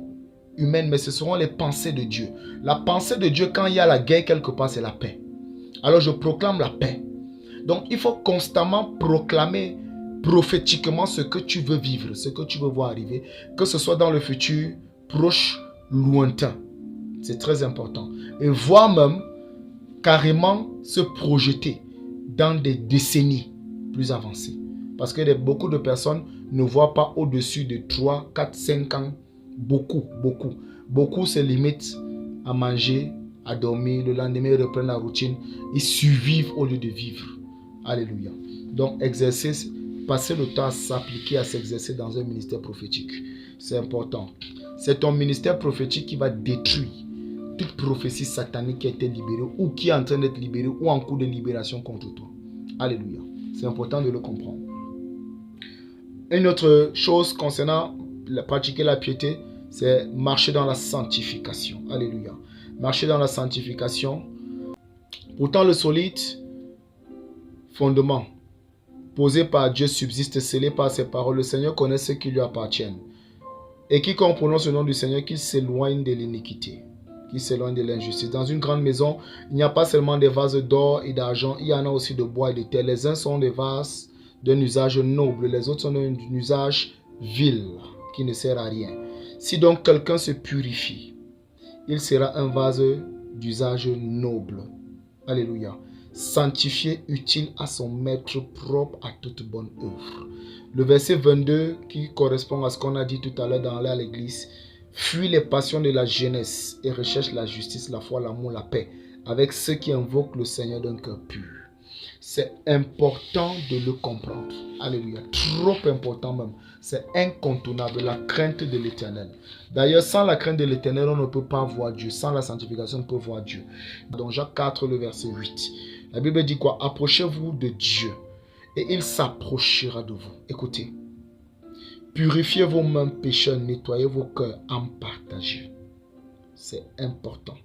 [SPEAKER 1] humaines, mais ce seront les pensées de Dieu. La pensée de Dieu, quand il y a la guerre quelque part, c'est la paix. Alors je proclame la paix. Donc il faut constamment proclamer prophétiquement ce que tu veux vivre, ce que tu veux voir arriver, que ce soit dans le futur proche, lointain. C'est très important. Et voire même carrément se projeter dans des décennies plus avancées. Parce que beaucoup de personnes ne voient pas au-dessus de 3, 4, 5 ans. Beaucoup. Beaucoup se limitent à manger, à dormir. Le lendemain, ils reprennent la routine. Ils survivent au lieu de vivre. Alléluia. Donc, passer le temps à s'appliquer, à s'exercer dans un ministère prophétique. C'est important. C'est ton ministère prophétique qui va détruire toute prophétie satanique qui a été libérée ou qui est en train d'être libérée ou en cours de libération contre toi. Alléluia. C'est important de le comprendre. Une autre chose concernant pratiquer la piété, c'est marcher dans la sanctification. Alléluia. Marcher dans la sanctification. Pourtant, le solide fondement posé par Dieu subsiste, scellé par ses paroles. Le Seigneur connaît ceux qui lui appartiennent. Et quiconque prononce le nom du Seigneur, qu'il s'éloigne de l'iniquité, qu'il s'éloigne de l'injustice. Dans une grande maison, il n'y a pas seulement des vases d'or et d'argent, il y en a aussi de bois et de terre. Les uns sont des vases d'un usage noble, les autres sont d'un usage vil, qui ne sert à rien. Si donc quelqu'un se purifie, il sera un vase d'usage noble. Alléluia. Sanctifié, utile à son maître, propre à toute bonne œuvre. Le verset 22 qui correspond à ce qu'on a dit tout à l'heure dans l'église. Fuis les passions de la jeunesse et recherche la justice, la foi, l'amour, la paix avec ceux qui invoquent le Seigneur d'un cœur pur. C'est important de le comprendre. Alléluia. Trop important même. C'est incontournable, la crainte de l'Éternel. D'ailleurs, sans la crainte de l'Éternel, on ne peut pas voir Dieu. Sans la sanctification, on ne peut voir Dieu. Dans Jacques 4, le verset 8. La Bible dit quoi? Approchez-vous de Dieu et il s'approchera de vous. Écoutez. Purifiez vos mains pécheurs, nettoyez vos cœurs en partagez. C'est important.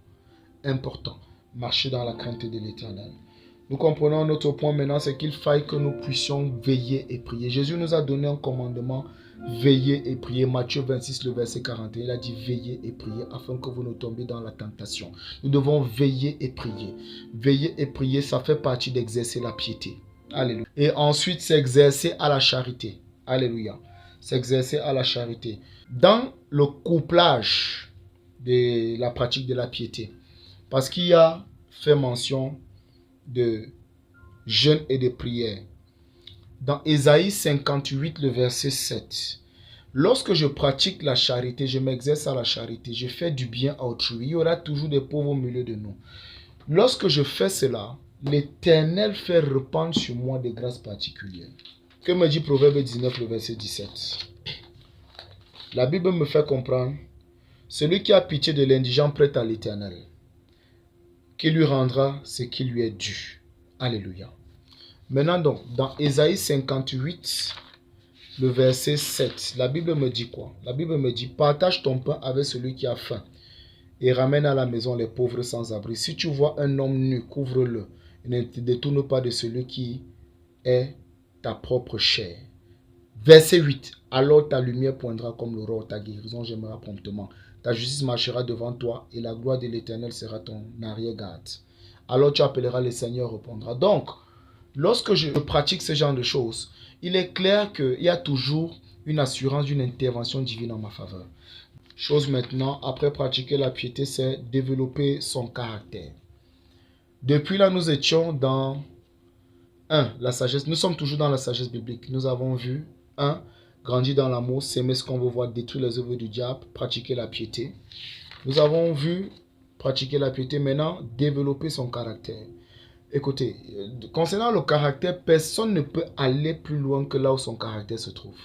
[SPEAKER 1] Important. Marcher dans la crainte de l'Éternel. Nous comprenons notre point maintenant, c'est qu'il faille que nous puissions veiller et prier. Jésus nous a donné un commandement, veiller et prier. Matthieu 26, le verset 41, il a dit veiller et prier afin que vous ne tombiez dans la tentation. Nous devons veiller et prier. Veiller et prier, ça fait partie d'exercer la piété. Alléluia. Et ensuite, c'est exercer à la charité. Alléluia. S'exercer à la charité. Dans le couplage de la pratique de la piété, parce qu'il y a fait mention de jeûne et de prière. Dans Ésaïe 58, le verset 7. Lorsque je pratique la charité, je m'exerce à la charité, je fais du bien à autrui. Il y aura toujours des pauvres au milieu de nous. Lorsque je fais cela, l'Éternel fait répandre sur moi des grâces particulières. Que me dit Proverbe 19, le verset 17? La Bible me fait comprendre, celui qui a pitié de l'indigent prête à l'Éternel, qui lui rendra ce qui lui est dû. Alléluia. Maintenant donc, dans Ésaïe 58, le verset 7, la Bible me dit quoi? La Bible me dit, partage ton pain avec celui qui a faim et ramène à la maison les pauvres sans abri. Si tu vois un homme nu, couvre-le et ne te détourne pas de celui qui est ta propre chair. Verset 8, alors ta lumière poindra comme l'aurore, ta guérison gênera promptement. Ta justice marchera devant toi et la gloire de l'Éternel sera ton arrière-garde. Alors tu appelleras le Seigneur, répondra. Donc, lorsque je pratique ce genre de choses, il est clair qu'il y a toujours une assurance d'une intervention divine en ma faveur. Chose maintenant, après pratiquer la piété, c'est développer son caractère. Depuis là, nous étions dans 1. La sagesse. Nous sommes toujours dans la sagesse biblique. Nous avons vu 1. Grandir dans l'amour, s'aimer ce qu'on veut voir, détruire les œuvres du diable, pratiquer la piété. Nous avons vu pratiquer la piété, maintenant développer son caractère. Écoutez, concernant le caractère, personne ne peut aller plus loin que là où son caractère se trouve.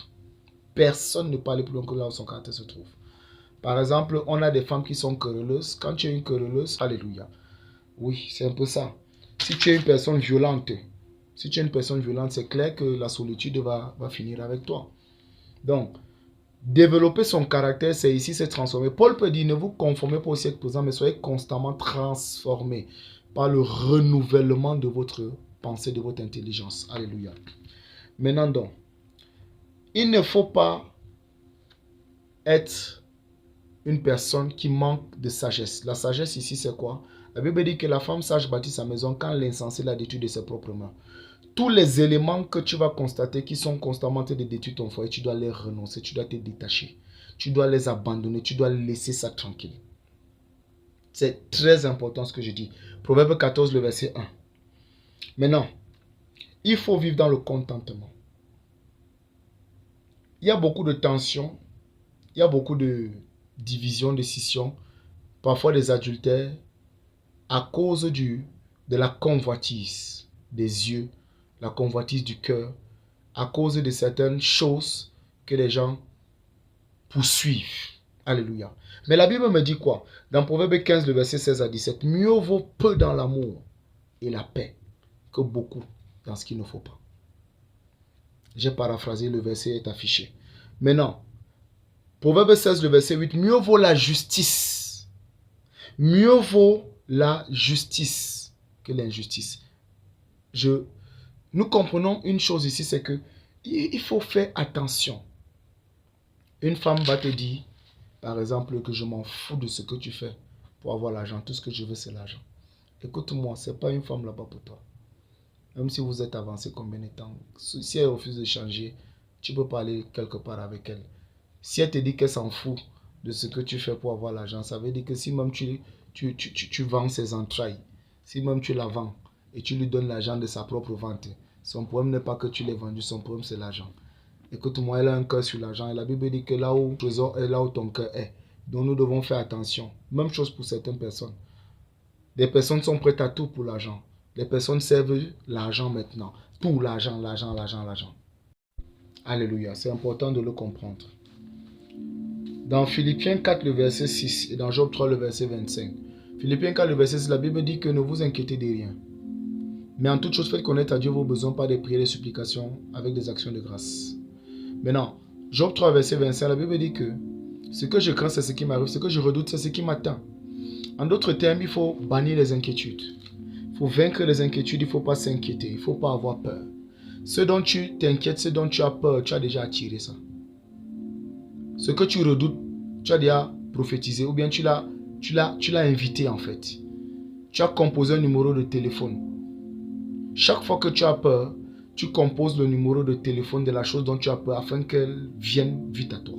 [SPEAKER 1] Personne ne peut aller plus loin que là où son caractère se trouve. Par exemple, on a des femmes qui sont querelleuses. Quand tu es une querelleuse, alléluia. Oui, c'est un peu ça. Si tu es une personne violente, c'est clair que la solitude va finir avec toi. Donc, développer son caractère, c'est ici se transformer. Paul peut dire, ne vous conformez pas au siècle présent, mais soyez constamment transformés par le renouvellement de votre pensée, de votre intelligence. Alléluia. Maintenant donc, il ne faut pas être une personne qui manque de sagesse. La sagesse ici, c'est quoi? La Bible dit que la femme sage bâtit sa maison quand l'insensé la détruit de ses propres mains. Tous les éléments que tu vas constater qui sont constamment en train de détruire ton foyer, tu dois les renoncer, tu dois te détacher. Tu dois les abandonner, tu dois laisser ça tranquille. C'est très important ce que je dis. Proverbe 14, le verset 1. Maintenant, il faut vivre dans le contentement. Il y a beaucoup de tensions, il y a beaucoup de divisions, de scissions, parfois des adultères, à cause de la convoitise des yeux, la convoitise du cœur, à cause de certaines choses que les gens poursuivent. Alléluia. Mais la Bible me dit quoi? Dans Proverbe 15, le verset 16 à 17, mieux vaut peu dans l'amour et la paix que beaucoup dans ce qu'il ne faut pas. J'ai paraphrasé, le verset est affiché. Maintenant, Proverbe 16, le verset 8, mieux vaut la justice. Mieux vaut la justice que l'injustice. Nous comprenons une chose ici, c'est que il faut faire attention. Une femme va te dire, par exemple, que je m'en fous de ce que tu fais pour avoir l'argent. Tout ce que je veux, c'est l'argent. Écoute-moi, ce n'est pas une femme là-bas pour toi. Même si vous êtes avancé combien de temps, si elle refuse de changer, tu peux parler quelque part avec elle. Si elle te dit qu'elle s'en fout de ce que tu fais pour avoir l'argent, ça veut dire que si même tu vends ses entrailles, si même tu la vends et tu lui donnes l'argent de sa propre vente, son problème n'est pas que tu l'aies vendu, son problème c'est l'argent. Écoute-moi, elle a un cœur sur l'argent et la Bible dit que là où ton trésor est, là où ton cœur est. Donc nous devons faire attention. Même chose pour certaines personnes. Des personnes sont prêtes à tout pour l'argent. Les personnes servent l'argent maintenant. Tout l'argent, l'argent, l'argent, l'argent. Alléluia, c'est important de le comprendre. Dans Philippiens 4, le verset 6 et dans Job 3, le verset 25. Philippiens 4, le verset 6, la Bible dit que ne vous inquiétez de rien. Mais en toute chose, faites connaître à Dieu vos besoins par des prières et des supplications avec des actions de grâce. Maintenant, Job 3, verset 25, la Bible dit que ce que je crains, c'est ce qui m'arrive. Ce que je redoute, c'est ce qui m'attend. En d'autres termes, il faut bannir les inquiétudes. Il faut vaincre les inquiétudes, il ne faut pas s'inquiéter. Il ne faut pas avoir peur. Ce dont tu t'inquiètes, ce dont tu as peur, tu as déjà attiré ça. Ce que tu redoutes, tu as déjà prophétisé ou bien tu l'as invité en fait. Tu as composé un numéro de téléphone. Chaque fois que tu as peur, tu composes le numéro de téléphone de la chose dont tu as peur afin qu'elle vienne vite à toi.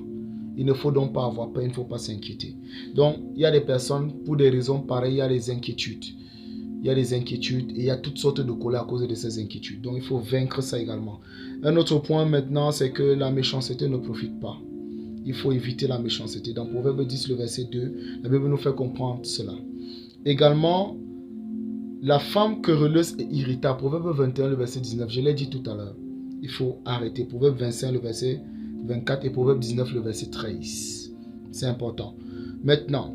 [SPEAKER 1] Il ne faut donc pas avoir peur, il ne faut pas s'inquiéter. Donc, il y a des personnes, pour des raisons pareilles, il y a des inquiétudes. Il y a des inquiétudes et il y a toutes sortes de colères à cause de ces inquiétudes. Donc, il faut vaincre ça également. Un autre point maintenant, c'est que la méchanceté ne profite pas. Il faut éviter la méchanceté. Dans Proverbe 10, le verset 2, la Bible nous fait comprendre cela. Également, la femme querelleuse et irritable. Proverbe 21, le verset 19, je l'ai dit tout à l'heure. Il faut arrêter. Proverbe 25, le verset 24 et Proverbe 19, le verset 13. C'est important. Maintenant,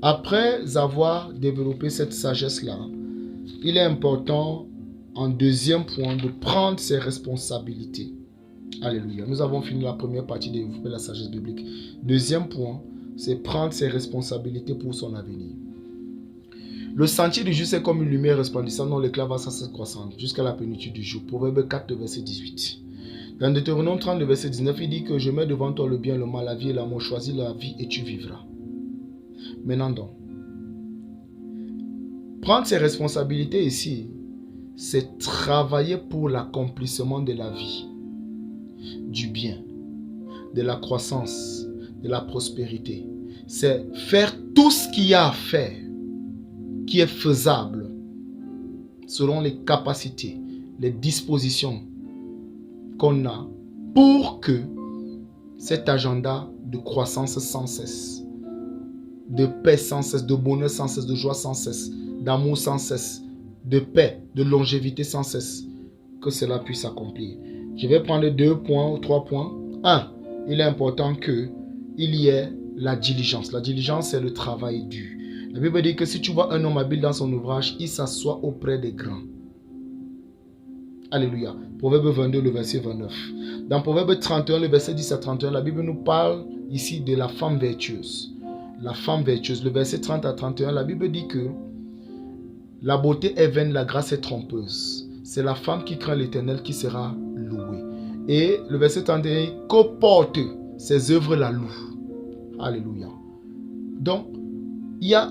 [SPEAKER 1] après avoir développé cette sagesse-là, il est important, en deuxième point, de prendre ses responsabilités. Alléluia. Nous avons fini la première partie de développer la sagesse biblique. Deuxième point, c'est prendre ses responsabilités pour son avenir. Le sentier du juste est comme une lumière resplendissante dont l'éclat va sans cesse croissant jusqu'à la plénitude du jour. Proverbe 4, verset 18. Dans Deutéronome 30, verset 19, il dit que je mets devant toi le bien, le mal, la vie et l'amour. Choisis la vie et tu vivras. Maintenant donc, prendre ses responsabilités ici, c'est travailler pour l'accomplissement de la vie, du bien, de la croissance, de la prospérité. C'est faire tout ce qu'il y a à faire, qui est faisable, selon les capacités, les dispositions qu'on a, pour que cet agenda de croissance sans cesse, de paix sans cesse, de bonheur sans cesse, de joie sans cesse, d'amour sans cesse, de paix, de longévité sans cesse, que cela puisse s'accomplir. Je vais prendre 2 points ou 3 points. 1. Il est important qu'il y ait la diligence. La diligence, c'est le travail dur. La Bible dit que si tu vois un homme habile dans son ouvrage, il s'assoit auprès des grands. Alléluia. Proverbe 22, le verset 29. Dans Proverbe 31, le verset 10 à 31, la Bible nous parle ici de la femme vertueuse. La femme vertueuse. Le verset 30 à 31, la Bible dit que la beauté est vaine, la grâce est trompeuse. C'est la femme qui craint l'Éternel qui sera louée. Et le verset 31, que porte ses œuvres la louent. Alléluia. Donc,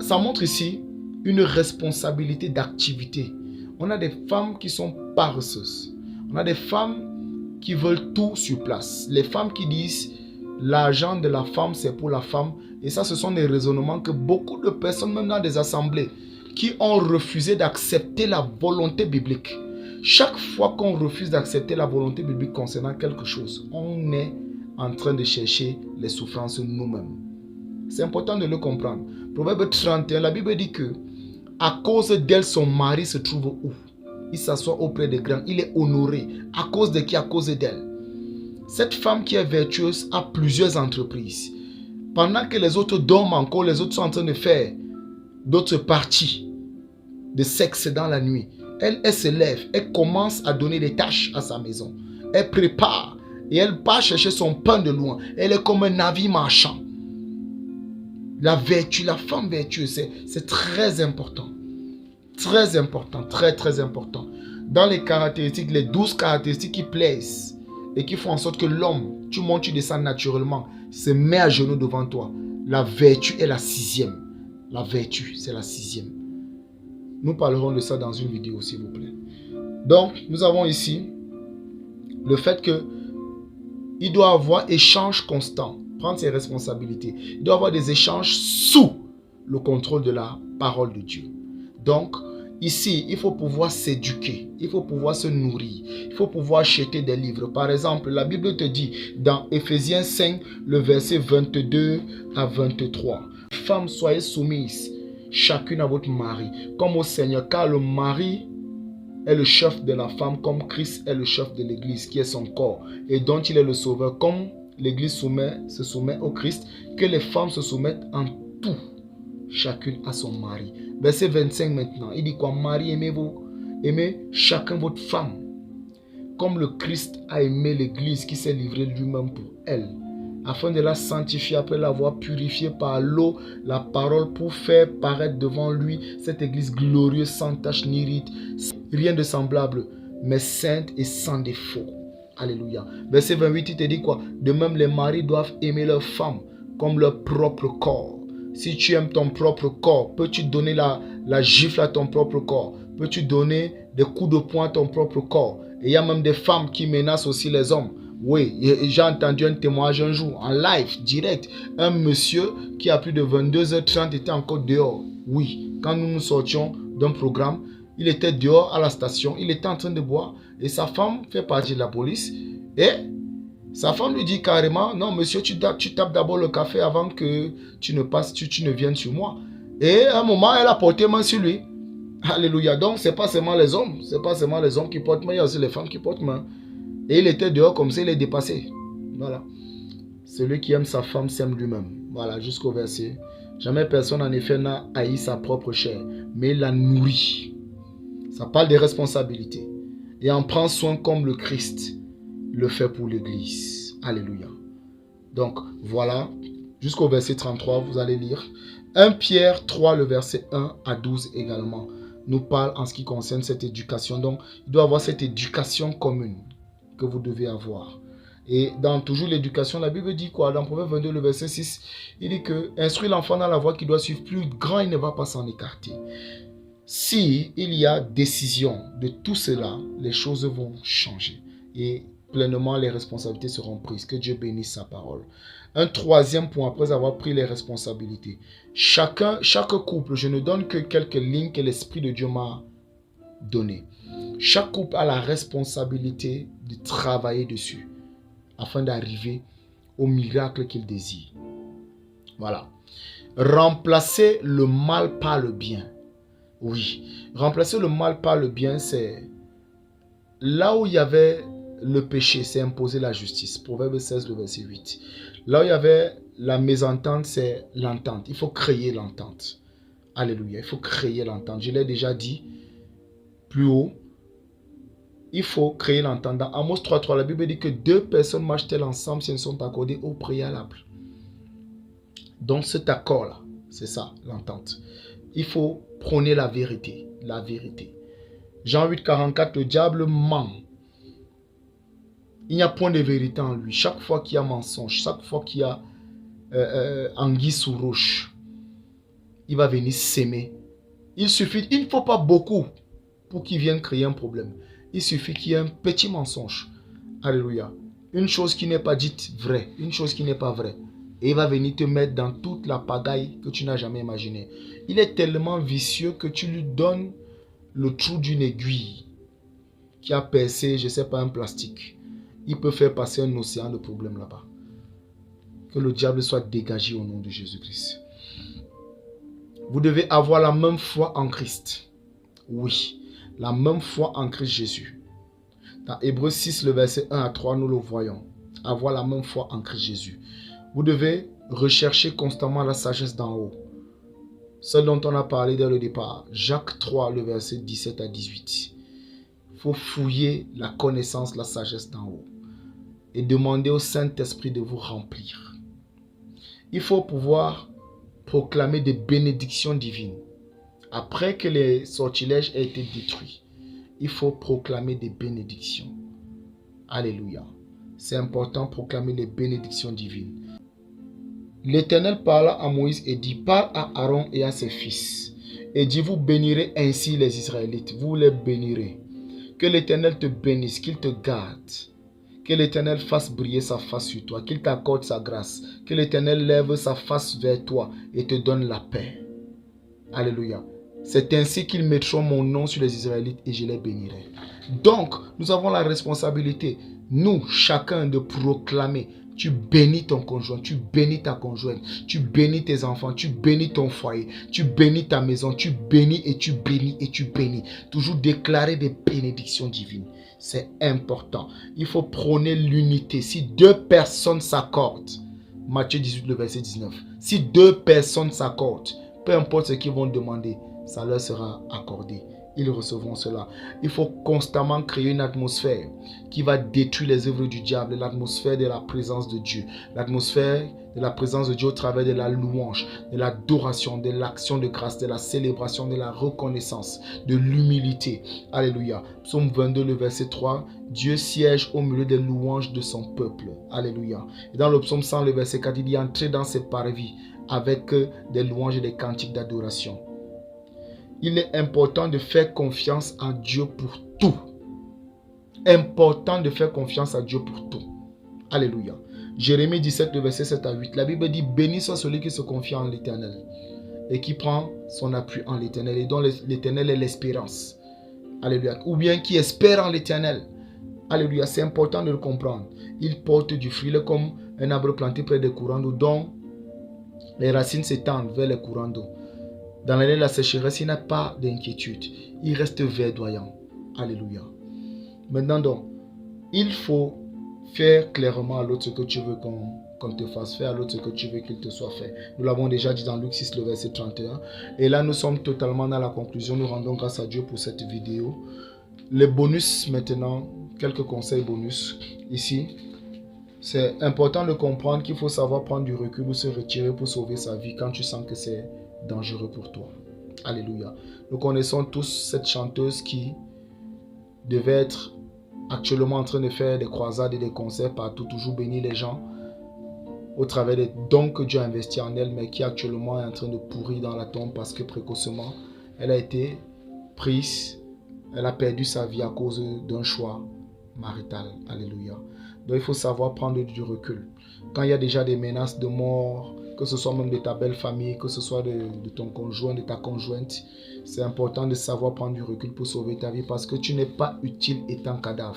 [SPEAKER 1] ça montre ici une responsabilité d'activité. On a des femmes qui sont paresseuses. On a des femmes qui veulent tout sur place. Les femmes qui disent l'argent de la femme, c'est pour la femme. Et ça, ce sont des raisonnements que beaucoup de personnes, même dans des assemblées, qui ont refusé d'accepter la volonté biblique. Chaque fois qu'on refuse d'accepter la volonté biblique concernant quelque chose, on est en train de chercher les souffrances nous-mêmes. C'est important de le comprendre. Proverbe 31, la Bible dit que à cause d'elle, son mari se trouve où? Il s'assoit auprès des grands. Il est honoré. À cause de qui? À cause d'elle. Cette femme qui est vertueuse a plusieurs entreprises. Pendant que les autres dorment encore, les autres sont en train de faire d'autres parties de sexe dans la nuit. Elle se lève. Elle commence à donner des tâches à sa maison. Elle prépare. Et elle part chercher son pain de loin. Elle est comme un navire marchand. La vertu, la femme vertueuse, c'est très important. Très important, très très important. Dans les caractéristiques, les 12 caractéristiques qui plaisent et qui font en sorte que l'homme, tu montes, tu descends naturellement, se met à genoux devant toi. La vertu est la 6e. La vertu, c'est la 6e. Nous parlerons de ça dans une vidéo, s'il vous plaît. Donc, nous avons ici le fait que il doit avoir échange constant, prendre ses responsabilités. Il doit avoir des échanges sous le contrôle de la parole de Dieu. Donc, ici, il faut pouvoir s'éduquer, il faut pouvoir se nourrir, il faut pouvoir acheter des livres. Par exemple, la Bible te dit dans Éphésiens 5, le verset 22 à 23. Femmes, soyez soumises, chacune à votre mari, comme au Seigneur, car le mari est le chef de la femme, comme Christ est le chef de l'Église, qui est son corps, et dont il est le sauveur. Comme l'Église se soumet au Christ, que les femmes se soumettent en tout, chacune à son mari. Verset 25 maintenant, il dit quoi? Mari, aimez chacun votre femme, comme le Christ a aimé l'Église, qui s'est livré lui-même pour elle, afin de la sanctifier après l'avoir purifiée par l'eau, la parole, pour faire paraître devant lui cette Église glorieuse, sans tache ni ride, rien de semblable, mais sainte et sans défaut. Alléluia. Verset 28, il te dit quoi? De même, les maris doivent aimer leurs femmes comme leur propre corps. Si tu aimes ton propre corps, peux-tu donner la gifle à ton propre corps? Peux-tu donner des coups de poing à ton propre corps? Et il y a même des femmes qui menacent aussi les hommes. Oui, j'ai entendu un témoignage un jour, en live, direct. Un monsieur qui a plus de 22h30 était encore dehors. Oui, quand nous sortions d'un programme, il était dehors à la station, il était en train de boire. Et sa femme fait partie de la police. Et sa femme lui dit carrément, non monsieur, tu tapes d'abord le café avant que tu ne viennes sur moi. Et à un moment, elle a porté main sur lui. Alléluia. Donc, ce n'est pas seulement les hommes. Ce n'est pas seulement les hommes qui portent main, il y a aussi les femmes qui portent main. Et il était dehors comme ça, il est dépassé. Voilà. Celui qui aime sa femme s'aime lui-même. Voilà, jusqu'au verset. Jamais personne en effet n'a haï sa propre chair, mais il la nourrit. Ça parle des responsabilités. Et en prend soin comme le Christ le fait pour l'Église. Alléluia. Donc, voilà. Jusqu'au verset 33, vous allez lire. 1 Pierre 3, le verset 1 à 12 également, nous parle en ce qui concerne cette éducation. Donc, il doit y avoir cette éducation commune que vous devez avoir. Et dans toujours l'éducation, la Bible dit quoi? Dans Proverbe 22, le verset 6, il dit que instruire l'enfant dans la voie qu'il doit suivre, plus grand, il ne va pas s'en écarter. Si il y a décision de tout cela, les choses vont changer. Et pleinement, les responsabilités seront prises. Que Dieu bénisse sa parole. Un troisième point, après avoir pris les responsabilités. Chaque couple, je ne donne que quelques lignes que l'Esprit de Dieu m'a données. Chaque couple a la responsabilité de travailler dessus afin d'arriver au miracle qu'il désire. Voilà. Remplacer le mal par le bien. Oui. Remplacer le mal par le bien, c'est là où il y avait le péché, c'est imposer la justice. Proverbe 16, le verset 8. Là où il y avait la mésentente, c'est l'entente. Il faut créer l'entente. Alléluia. Il faut créer l'entente. Je l'ai déjà dit plus haut. Il faut créer l'entente. Dans Amos 3.3, la Bible dit que 2 personnes marchent-elles ensemble si elles sont accordées au préalable. Donc cet accord-là, c'est ça, l'entente. Il faut prôner la vérité. La vérité. Jean 8.44, le diable ment. Il n'y a point de vérité en lui. Chaque fois qu'il y a mensonge, chaque fois qu'il y a anguille sous roche, il va venir s'aimer. Il ne faut pas beaucoup pour qu'il vienne créer un problème. Il suffit qu'il y ait un petit mensonge. Alléluia. Une chose qui n'est pas dite vraie, une chose qui n'est pas vraie. Et il va venir te mettre dans toute la pagaille que tu n'as jamais imaginée. Il est tellement vicieux que tu lui donnes le trou d'une aiguille qui a percé, je ne sais pas, un plastique. Il peut faire passer un océan de problèmes là-bas. Que le diable soit dégagé au nom de Jésus-Christ. Vous devez avoir la même foi en Christ. Oui, la même foi en Christ Jésus. Dans Hébreux 6, le verset 1 à 3, nous le voyons. Avoir la même foi en Christ Jésus. Vous devez rechercher constamment la sagesse d'en haut. Celle dont on a parlé dès le départ. Jacques 3, le verset 17 à 18. Il faut fouiller la connaissance, la sagesse d'en haut. Et demander au Saint-Esprit de vous remplir. Il faut pouvoir proclamer des bénédictions divines. Après que les sortilèges aient été détruits, il faut proclamer des bénédictions. Alléluia. C'est important de proclamer les bénédictions divines. L'Éternel parla à Moïse et dit, parle à Aaron et à ses fils. Et dit, vous bénirez ainsi les Israélites, vous les bénirez. Que l'Éternel te bénisse, qu'il te garde. Que l'Éternel fasse briller sa face sur toi, qu'il t'accorde sa grâce. Que l'Éternel lève sa face vers toi et te donne la paix. Alléluia. C'est ainsi qu'ils mettront mon nom sur les Israélites et je les bénirai. Donc, nous avons la responsabilité, nous, chacun, de proclamer. Tu bénis ton conjoint, tu bénis ta conjointe, tu bénis tes enfants, tu bénis ton foyer, tu bénis ta maison, tu bénis et tu bénis et tu bénis. Toujours déclarer des bénédictions divines. C'est important. Il faut prôner l'unité. Si 2 personnes s'accordent, Matthieu 18, le verset 19, si 2 personnes s'accordent, peu importe ce qu'ils vont demander, ça leur sera accordé. Ils recevront cela. Il faut constamment créer une atmosphère qui va détruire les œuvres du diable, l'atmosphère de la présence de Dieu, l'atmosphère de la présence de Dieu au travers de la louange, de l'adoration, de l'action de grâce, de la célébration, de la reconnaissance, de l'humilité. Alléluia. Psaume 22, le verset 3, Dieu siège au milieu des louanges de son peuple. Alléluia. Et dans le psaume 100, le verset 4, il dit, entrez dans ses parvis avec des louanges et des cantiques d'adoration. Il est important de faire confiance en Dieu pour tout. Important de faire confiance à Dieu pour tout. Alléluia. Jérémie 17, le verset 7 à 8. La Bible dit, béni soit celui qui se confie en l'Éternel et qui prend son appui en l'Éternel et dont l'Éternel est l'espérance. Alléluia. Ou bien qui espère en l'Éternel. Alléluia. C'est important de le comprendre. Il porte du fruit. Il est comme un arbre planté près des courants d'eau dont les racines s'étendent vers les courants d'eau. Dans l'année de la sécheresse, il n'a pas d'inquiétude. Il reste verdoyant. Alléluia. Maintenant donc, il faut faire clairement à l'autre ce que tu veux qu'on te fasse faire, à l'autre ce que tu veux qu'il te soit fait. Nous l'avons déjà dit dans Luc 6, le verset 31. Et là, nous sommes totalement dans la conclusion. Nous rendons grâce à Dieu pour cette vidéo. Les bonus maintenant, quelques conseils bonus ici. C'est important de comprendre qu'il faut savoir prendre du recul ou se retirer pour sauver sa vie quand tu sens que c'est dangereux pour toi. Alléluia. Nous connaissons tous cette chanteuse qui devait être actuellement en train de faire des croisades et des concerts partout, toujours bénir les gens au travers des dons que Dieu a investis en elle, mais qui actuellement est en train de pourrir dans la tombe parce que précocement, elle a été prise, elle a perdu sa vie à cause d'un choix marital. Alléluia. Donc il faut savoir prendre du recul. Quand il y a déjà des menaces de mort, que ce soit même de ta belle famille, que ce soit de ton conjoint, de ta conjointe, c'est important de savoir prendre du recul pour sauver ta vie parce que tu n'es pas utile étant cadavre.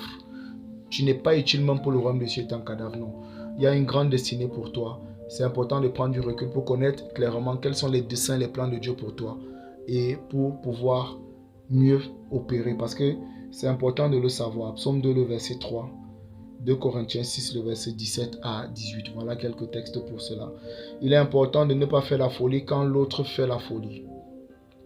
[SPEAKER 1] Tu n'es pas utile même pour le royaume de Dieu étant cadavre, non. Il y a une grande destinée pour toi. C'est important de prendre du recul pour connaître clairement quels sont les desseins, les plans de Dieu pour toi et pour pouvoir mieux opérer parce que c'est important de le savoir. Psaume 2, le verset 3. 2 Corinthiens 6, le verset 17 à 18. Voilà quelques textes pour cela. Il est important de ne pas faire la folie quand l'autre fait la folie.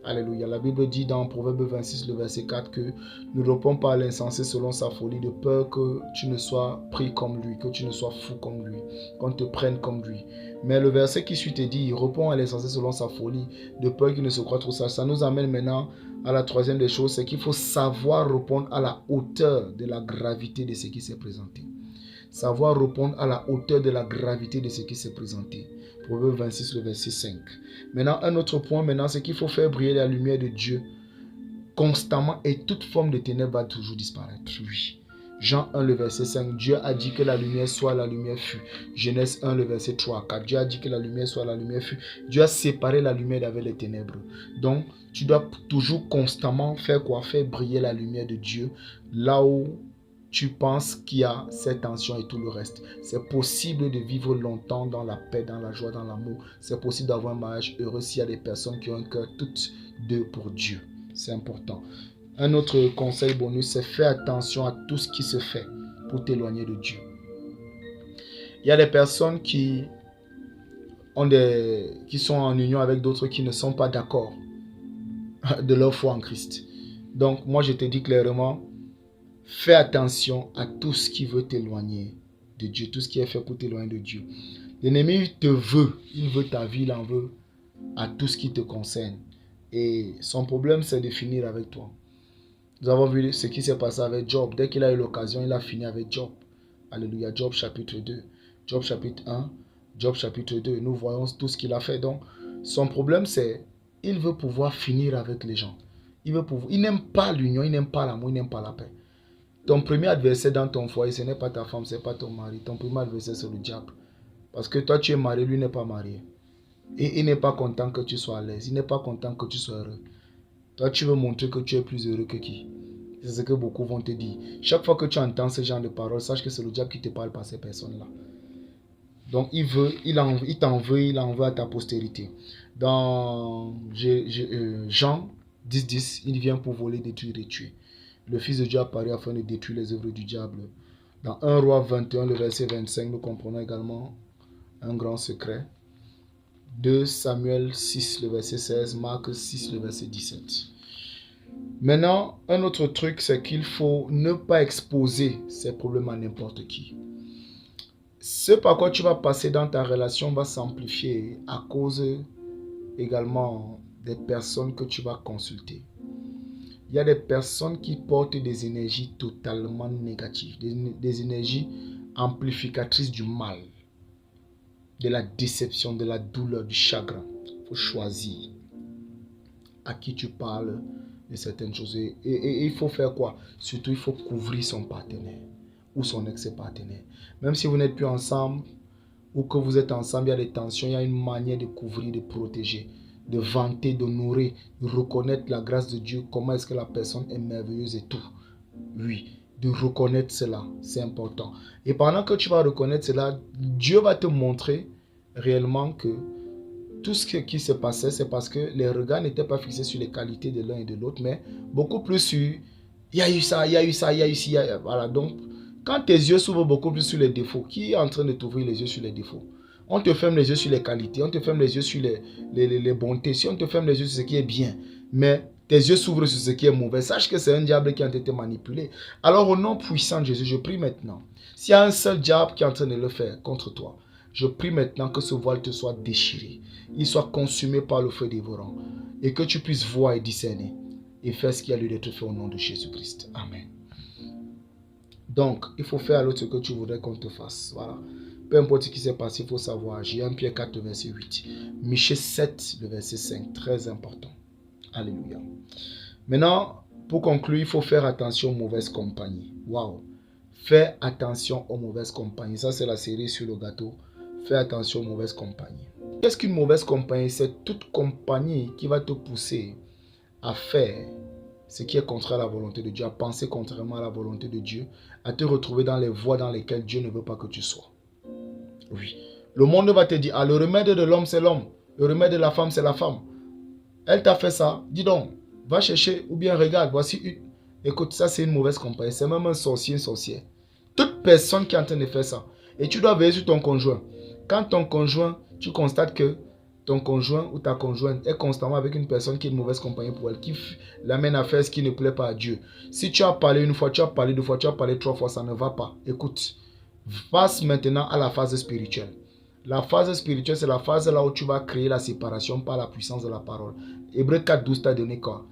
[SPEAKER 1] Alléluia. La Bible dit dans Proverbe 26, le verset 4 que ne réponds pas à l'insensé selon sa folie, de peur que tu ne sois pris comme lui, que tu ne sois fou comme lui, qu'on te prenne comme lui. Mais le verset qui suit te dit, réponds à l'insensé selon sa folie, de peur qu'il ne se croie trop sage. Ça nous amène maintenant à la troisième des choses, c'est qu'il faut savoir répondre à la hauteur de la gravité de ce qui s'est présenté. Savoir répondre à la hauteur de la gravité de ce qui s'est présenté. Proverbe 26, le verset 5. Maintenant, un autre point, maintenant, c'est qu'il faut faire briller la lumière de Dieu constamment et toute forme de ténèbres va toujours disparaître. Oui. Jean 1, le verset 5, Dieu a dit que la lumière soit, la lumière fut. Genèse 1, le verset 3 à 4, Dieu a dit que la lumière soit, la lumière fut. Dieu a séparé la lumière d'avec les ténèbres. Donc, tu dois toujours constamment faire quoi? Faire briller la lumière de Dieu là où tu penses qu'il y a cette tension et tout le reste. C'est possible de vivre longtemps dans la paix, dans la joie, dans l'amour. C'est possible d'avoir un mariage heureux s'il y a des personnes qui ont un cœur toutes deux pour Dieu. C'est important. Un autre conseil bonus, c'est faire attention à tout ce qui se fait pour t'éloigner de Dieu. Il y a des personnes qui sont en union avec d'autres qui ne sont pas d'accord de leur foi en Christ. Donc, moi, je te dis clairement, fais attention à tout ce qui veut t'éloigner de Dieu, tout ce qui est fait pour t'éloigner de Dieu. L'ennemi te veut, il veut ta vie, il en veut à tout ce qui te concerne. Et son problème, c'est de finir avec toi. Nous avons vu ce qui s'est passé avec Job. Dès qu'il a eu l'occasion, il a fini avec Job. Alléluia. Job chapitre 2. Job chapitre 1. Job chapitre 2. Nous voyons tout ce qu'il a fait. Donc, son problème, c'est il veut pouvoir finir avec les gens. Il n'aime pas l'union, il n'aime pas l'amour, il n'aime pas la paix. Ton premier adversaire dans ton foyer, ce n'est pas ta femme, ce n'est pas ton mari. Ton premier adversaire, c'est le diable. Parce que toi, tu es marié, lui n'est pas marié. Et il n'est pas content que tu sois à l'aise. Il n'est pas content que tu sois heureux. Toi, tu veux montrer que tu es plus heureux que qui? C'est ce que beaucoup vont te dire. Chaque fois que tu entends ce genre de paroles, sache que c'est le diable qui te parle par ces personnes-là. Donc, il t'en veut, il en veut à ta postérité. Dans Jean 10, il vient pour voler, détruire et tuer. Le Fils de Dieu apparu afin de détruire les œuvres du diable. Dans 1 Roi 21, le verset 25, nous comprenons également un grand secret. 2 Samuel 6, le verset 16, Marc 6, le verset 17. Maintenant, un autre truc, c'est qu'il faut ne pas exposer ces problèmes à n'importe qui. Ce par quoi tu vas passer dans ta relation va s'amplifier à cause également des personnes que tu vas consulter. Il y a des personnes qui portent des énergies totalement négatives, des énergies amplificatrices du mal, de la déception, de la douleur, du chagrin. Il faut choisir à qui tu parles de certaines choses. Et il faut faire quoi? Surtout, il faut couvrir son partenaire ou son ex-partenaire. Même si vous n'êtes plus ensemble ou que vous êtes ensemble, il y a des tensions, il y a une manière de couvrir, de protéger, de vanter, d'honorer, de reconnaître la grâce de Dieu, comment est-ce que la personne est merveilleuse et tout. Oui, de reconnaître cela, c'est important. Et pendant que tu vas reconnaître cela, Dieu va te montrer réellement que tout ce qui se passait, c'est parce que les regards n'étaient pas fixés sur les qualités de l'un et de l'autre, mais beaucoup plus sur il y a eu ça, il y a eu ça, il y a eu ci, voilà. Donc, quand tes yeux s'ouvrent beaucoup plus sur les défauts, qui est en train de t'ouvrir les yeux sur les défauts? On te ferme les yeux sur les qualités, on te ferme les yeux sur les bontés, si on te ferme les yeux sur ce qui est bien, mais tes yeux s'ouvrent sur ce qui est mauvais, sache que c'est un diable qui a été manipulé. Alors au nom puissant de Jésus, je prie maintenant, s'il y a un seul diable qui est en train de le faire contre toi, je prie maintenant que ce voile te soit déchiré, il soit consumé par le feu dévorant, et que tu puisses voir et discerner, et faire ce qui a lieu d'être fait au nom de Jésus-Christ. Amen. Donc, il faut faire à l'autre ce que tu voudrais qu'on te fasse. Voilà. Peu importe ce qui s'est passé, il faut savoir. J'ai 1 Pierre 4, verset 8. Michée 7, le verset 5. Très important. Alléluia. Maintenant, pour conclure, il faut faire attention aux mauvaises compagnies. Waouh. Fais attention aux mauvaises compagnies. Ça, c'est la série sur le gâteau. Fais attention aux mauvaises compagnies. Qu'est-ce qu'une mauvaise compagnie? C'est toute compagnie qui va te pousser à faire ce qui est contraire à la volonté de Dieu, à penser contrairement à la volonté de Dieu, à te retrouver dans les voies dans lesquelles Dieu ne veut pas que tu sois. Oui. Le monde va te dire, le remède de l'homme, c'est l'homme. Le remède de la femme, c'est la femme. Elle t'a fait ça. Dis donc, va chercher ou bien regarde, voici une. Écoute, ça c'est une mauvaise compagnie. C'est même un sorcier, une sorcière. Toute personne qui est en train de faire ça. Et tu dois veiller sur ton conjoint. Quand ton conjoint, tu constates que ton conjoint ou ta conjointe est constamment avec une personne qui est une mauvaise compagnie pour elle, qui l'amène à faire ce qui ne plaît pas à Dieu. Si tu as parlé une fois, tu as parlé deux fois, tu as parlé trois fois, ça ne va pas. Écoute, passe maintenant à la phase spirituelle. La phase spirituelle, c'est la phase là où tu vas créer la séparation par la puissance de la parole. Hébreux 4:12 t'a donné quoi?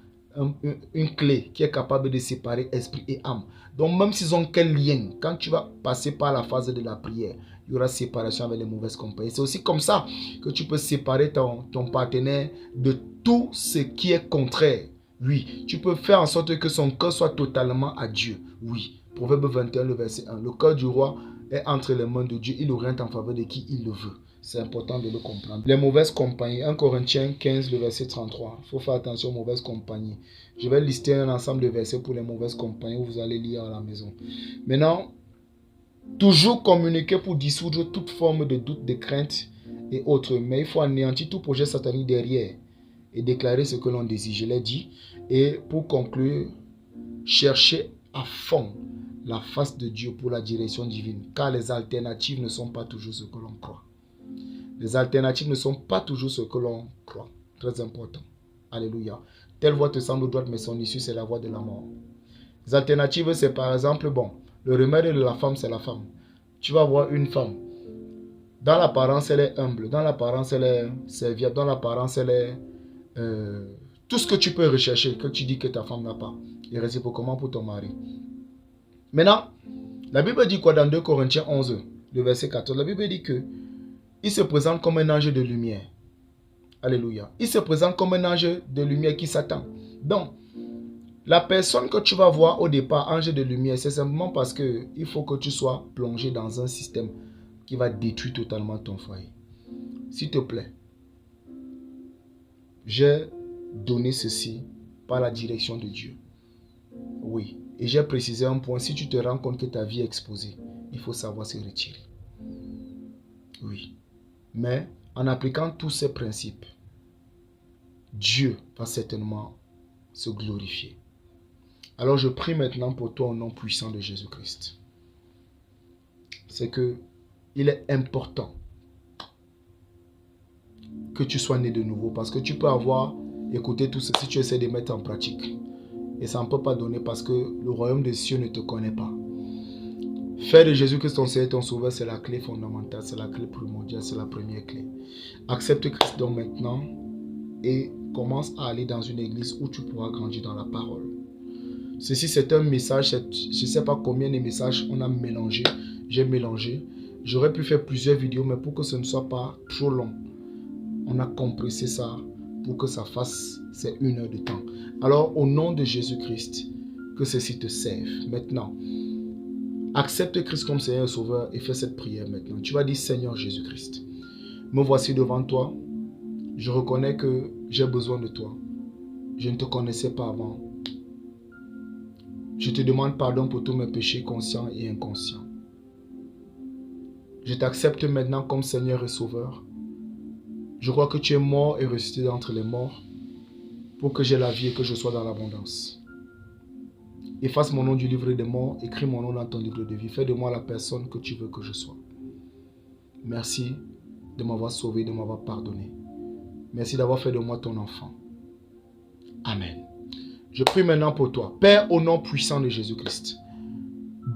[SPEAKER 1] Une clé qui est capable de séparer esprit et âme. Donc même s'ils ont quel lien, quand tu vas passer par la phase de la prière, il y aura séparation avec les mauvaises compagnies. C'est aussi comme ça que tu peux séparer ton partenaire de tout ce qui est contraire. Oui, tu peux faire en sorte que son cœur soit totalement à Dieu. Oui, Proverbe 21, le verset 1. Le cœur du roi est entre les mains de Dieu. Il oriente en faveur de qui il le veut. C'est important de le comprendre. Les mauvaises compagnies. 1 Corinthiens 15, le verset 33. Il faut faire attention aux mauvaises compagnies. Je vais lister un ensemble de versets pour les mauvaises compagnies où vous allez lire à la maison. Maintenant, toujours communiquer pour dissoudre toute forme de doute, de crainte et autres. Mais il faut anéantir tout projet satanique derrière et déclarer ce que l'on désire. Je l'ai dit. Et pour conclure, cherchez à fond la face de Dieu pour la direction divine. Car les alternatives ne sont pas toujours ce que l'on croit. Les alternatives ne sont pas toujours ce que l'on croit. Très important. Alléluia. Telle voie te semble droite, mais son issue, c'est la voie de la mort. Les alternatives, c'est par exemple, le remède de la femme, c'est la femme. Tu vas voir une femme. Dans l'apparence, elle est humble. Dans l'apparence, elle est serviable. Dans l'apparence, elle est... tout ce que tu peux rechercher, que tu dis que ta femme n'a pas. Et réciproquement pour ton mari. Maintenant, la Bible dit quoi dans 2 Corinthiens 11, le verset 14? La Bible dit que il se présente comme un ange de lumière. Alléluia. Il se présente comme un ange de lumière qui s'attend. Donc, la personne que tu vas voir au départ, ange de lumière, c'est simplement parce qu'il faut que tu sois plongé dans un système qui va détruire totalement ton foyer. S'il te plaît, j'ai donné ceci par la direction de Dieu. Oui. Et j'ai précisé un point. Si tu te rends compte que ta vie est exposée, il faut savoir se retirer. Oui. Mais en appliquant tous ces principes, Dieu va certainement se glorifier. Alors je prie maintenant pour toi au nom puissant de Jésus-Christ. C'est que il est important que tu sois né de nouveau. Parce que tu peux avoir écouté tout ceci, tu essaies de mettre en pratique. Et ça ne peut pas donner parce que le royaume des cieux ne te connaît pas. Faire de Jésus-Christ ton Seigneur et ton Sauveur, c'est la clé fondamentale, c'est la clé primordiale, c'est la première clé. Accepte Christ donc maintenant et commence à aller dans une église où tu pourras grandir dans la parole. Ceci, c'est un message, je ne sais pas combien de messages on a mélangé, j'ai mélangé. J'aurais pu faire plusieurs vidéos, mais pour que ce ne soit pas trop long, on a compressé ça pour que ça fasse ces 1 heure de temps. Alors, au nom de Jésus-Christ, que ceci te serve. Maintenant, accepte Christ comme Seigneur et Sauveur et fais cette prière maintenant. Tu vas dire, Seigneur Jésus-Christ, me voici devant toi. Je reconnais que j'ai besoin de toi. Je ne te connaissais pas avant. Je te demande pardon pour tous mes péchés conscients et inconscients. Je t'accepte maintenant comme Seigneur et Sauveur. Je crois que tu es mort et ressuscité d'entre les morts pour que j'ai la vie et que je sois dans l'abondance. Efface mon nom du livre des morts, écris mon nom dans ton livre de vie. Fais de moi la personne que tu veux que je sois. Merci de m'avoir sauvé, de m'avoir pardonné. Merci d'avoir fait de moi ton enfant. Amen. Je prie maintenant pour toi. Père, au nom puissant de Jésus-Christ,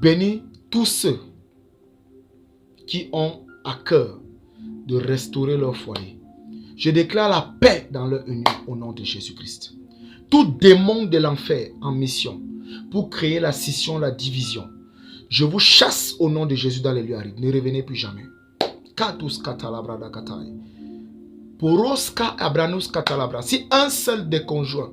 [SPEAKER 1] bénis tous ceux qui ont à cœur de restaurer leur foyer. Je déclare la paix dans leur union au nom de Jésus-Christ. Tout démon de l'enfer en mission pour créer la scission, la division, je vous chasse au nom de Jésus dans les lieux arides. Ne revenez plus jamais. Si un seul des conjoints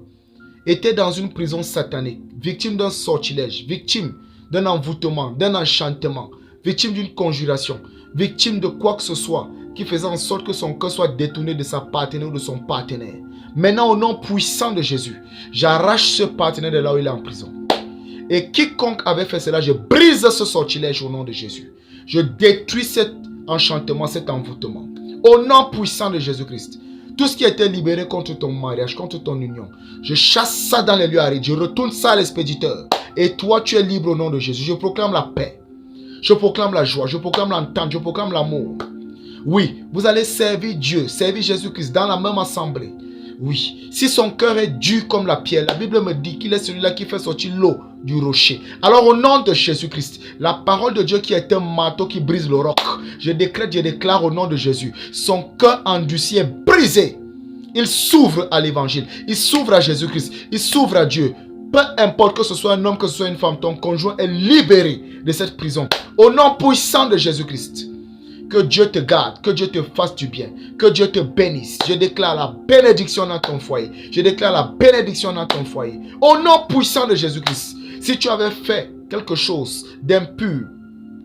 [SPEAKER 1] était dans une prison satanique, victime d'un sortilège, victime d'un envoûtement, d'un enchantement, victime d'une conjuration, victime de quoi que ce soit qui faisait en sorte que son cœur soit détourné de sa partenaire ou de son partenaire. Maintenant, au nom puissant de Jésus, j'arrache ce partenaire de là où il est en prison. Et quiconque avait fait cela, je brise ce sortilège au nom de Jésus. Je détruis cet enchantement, cet envoûtement. Au nom puissant de Jésus-Christ. Tout ce qui a été libéré contre ton mariage, contre ton union, je chasse ça dans les lieux arides. Je retourne ça à l'expéditeur. Et toi, tu es libre au nom de Jésus. Je proclame la paix. Je proclame la joie. Je proclame l'entente. Je proclame l'amour. Oui, vous allez servir Dieu, servir Jésus-Christ dans la même assemblée. Oui, si son cœur est dur comme la pierre, la Bible me dit qu'il est celui-là qui fait sortir l'eau du rocher. Alors au nom de Jésus-Christ, la parole de Dieu qui est un marteau qui brise le roc, je décrète, je déclare au nom de Jésus, son cœur endurci est brisé. Il s'ouvre à l'évangile, il s'ouvre à Jésus-Christ, il s'ouvre à Dieu. Peu importe que ce soit un homme, que ce soit une femme, ton conjoint est libéré de cette prison. Au nom puissant de Jésus-Christ. Que Dieu te garde, que Dieu te fasse du bien, que Dieu te bénisse. Je déclare la bénédiction dans ton foyer. Je déclare la bénédiction dans ton foyer. Au nom puissant de Jésus-Christ. Si tu avais fait quelque chose d'impur,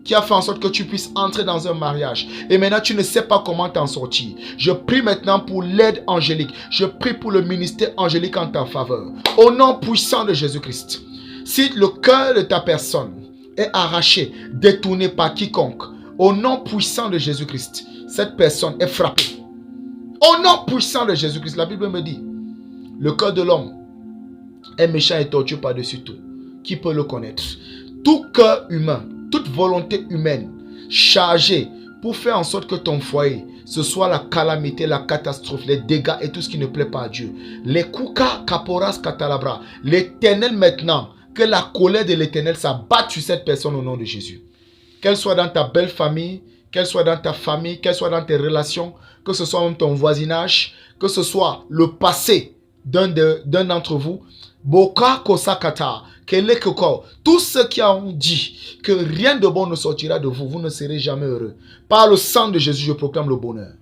[SPEAKER 1] qui a fait en sorte que tu puisses entrer dans un mariage et maintenant tu ne sais pas comment t'en sortir. Je prie maintenant pour l'aide angélique. Je prie pour le ministère angélique en ta faveur. Au nom puissant de Jésus-Christ. Si le cœur de ta personne est arraché, détourné par quiconque, au nom puissant de Jésus-Christ, cette personne est frappée. Au nom puissant de Jésus-Christ, la Bible me dit, le cœur de l'homme est méchant et tortueux par-dessus tout. Qui peut le connaître? Tout cœur humain, toute volonté humaine chargée pour faire en sorte que ton foyer, ce soit la calamité, la catastrophe, les dégâts et tout ce qui ne plaît pas à Dieu. Les kuka kaporas katalabra. L'Éternel maintenant, que la colère de l'Éternel s'abatte sur cette personne au nom de Jésus. Qu'elle soit dans ta belle famille, qu'elle soit dans ta famille, qu'elle soit dans tes relations, que ce soit même ton voisinage, que ce soit le passé d'un d'entre vous. Boka kosakata, kelekoko, tous ceux qui ont dit que rien de bon ne sortira de vous, vous ne serez jamais heureux. Par le sang de Jésus, je proclame le bonheur,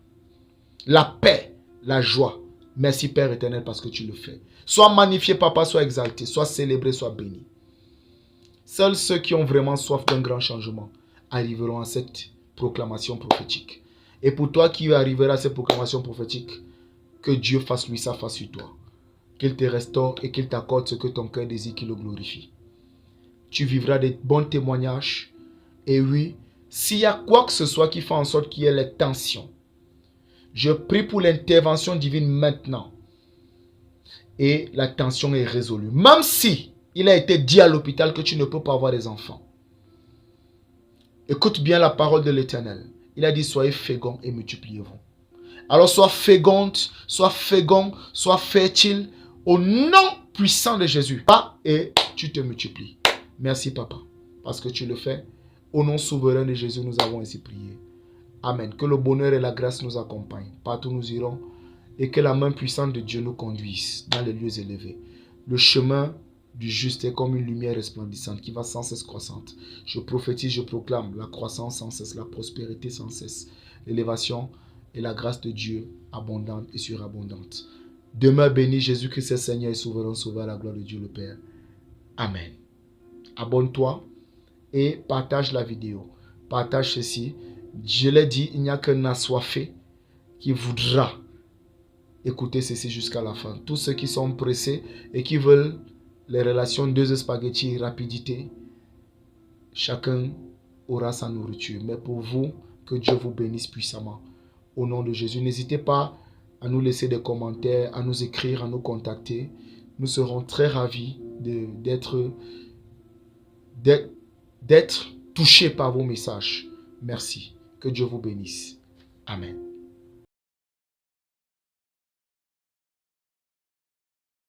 [SPEAKER 1] la paix, la joie. Merci Père éternel parce que tu le fais. Sois magnifié Papa, sois exalté, sois célébré, sois béni. Seuls ceux qui ont vraiment soif d'un grand changement arriveront à cette proclamation prophétique. Et pour toi qui arriveras à cette proclamation prophétique, que Dieu fasse lui sa face sur toi. Qu'il te restaure et qu'il t'accorde ce que ton cœur désire, qu'il le glorifie. Tu vivras des bons témoignages. Et oui, s'il y a quoi que ce soit qui fait en sorte qu'il y ait les tensions, je prie pour l'intervention divine maintenant. Et la tension est résolue. Même si il a été dit à l'hôpital que tu ne peux pas avoir des enfants. Écoute bien la parole de l'Éternel. Il a dit, soyez féconds et multipliez-vous. Alors sois féconde, sois fécond, sois fertile au nom puissant de Jésus. Et tu te multiplies. Merci Papa, parce que tu le fais. Au nom souverain de Jésus, nous avons ainsi prié. Amen. Que le bonheur et la grâce nous accompagnent. Partout nous irons. Et que la main puissante de Dieu nous conduise dans les lieux élevés. Le chemin du juste est comme une lumière resplendissante qui va sans cesse croissante. Je prophétise, je proclame la croissance sans cesse, la prospérité sans cesse, l'élévation et la grâce de Dieu abondante et surabondante. Demeure béni, Jésus-Christ est Seigneur et souverain, sauveur à la gloire de Dieu le Père. Amen. Abonne-toi et partage la vidéo. Partage ceci. Je l'ai dit, il n'y a qu'un assoiffé qui voudra écouter ceci jusqu'à la fin. Tous ceux qui sont pressés et qui veulent les relations 2 spaghettis rapidité, chacun aura sa nourriture. Mais pour vous, que Dieu vous bénisse puissamment. Au nom de Jésus, n'hésitez pas à nous laisser des commentaires, à nous écrire, à nous contacter. Nous serons très ravis d'être touchés par vos messages. Merci. Que Dieu vous bénisse. Amen.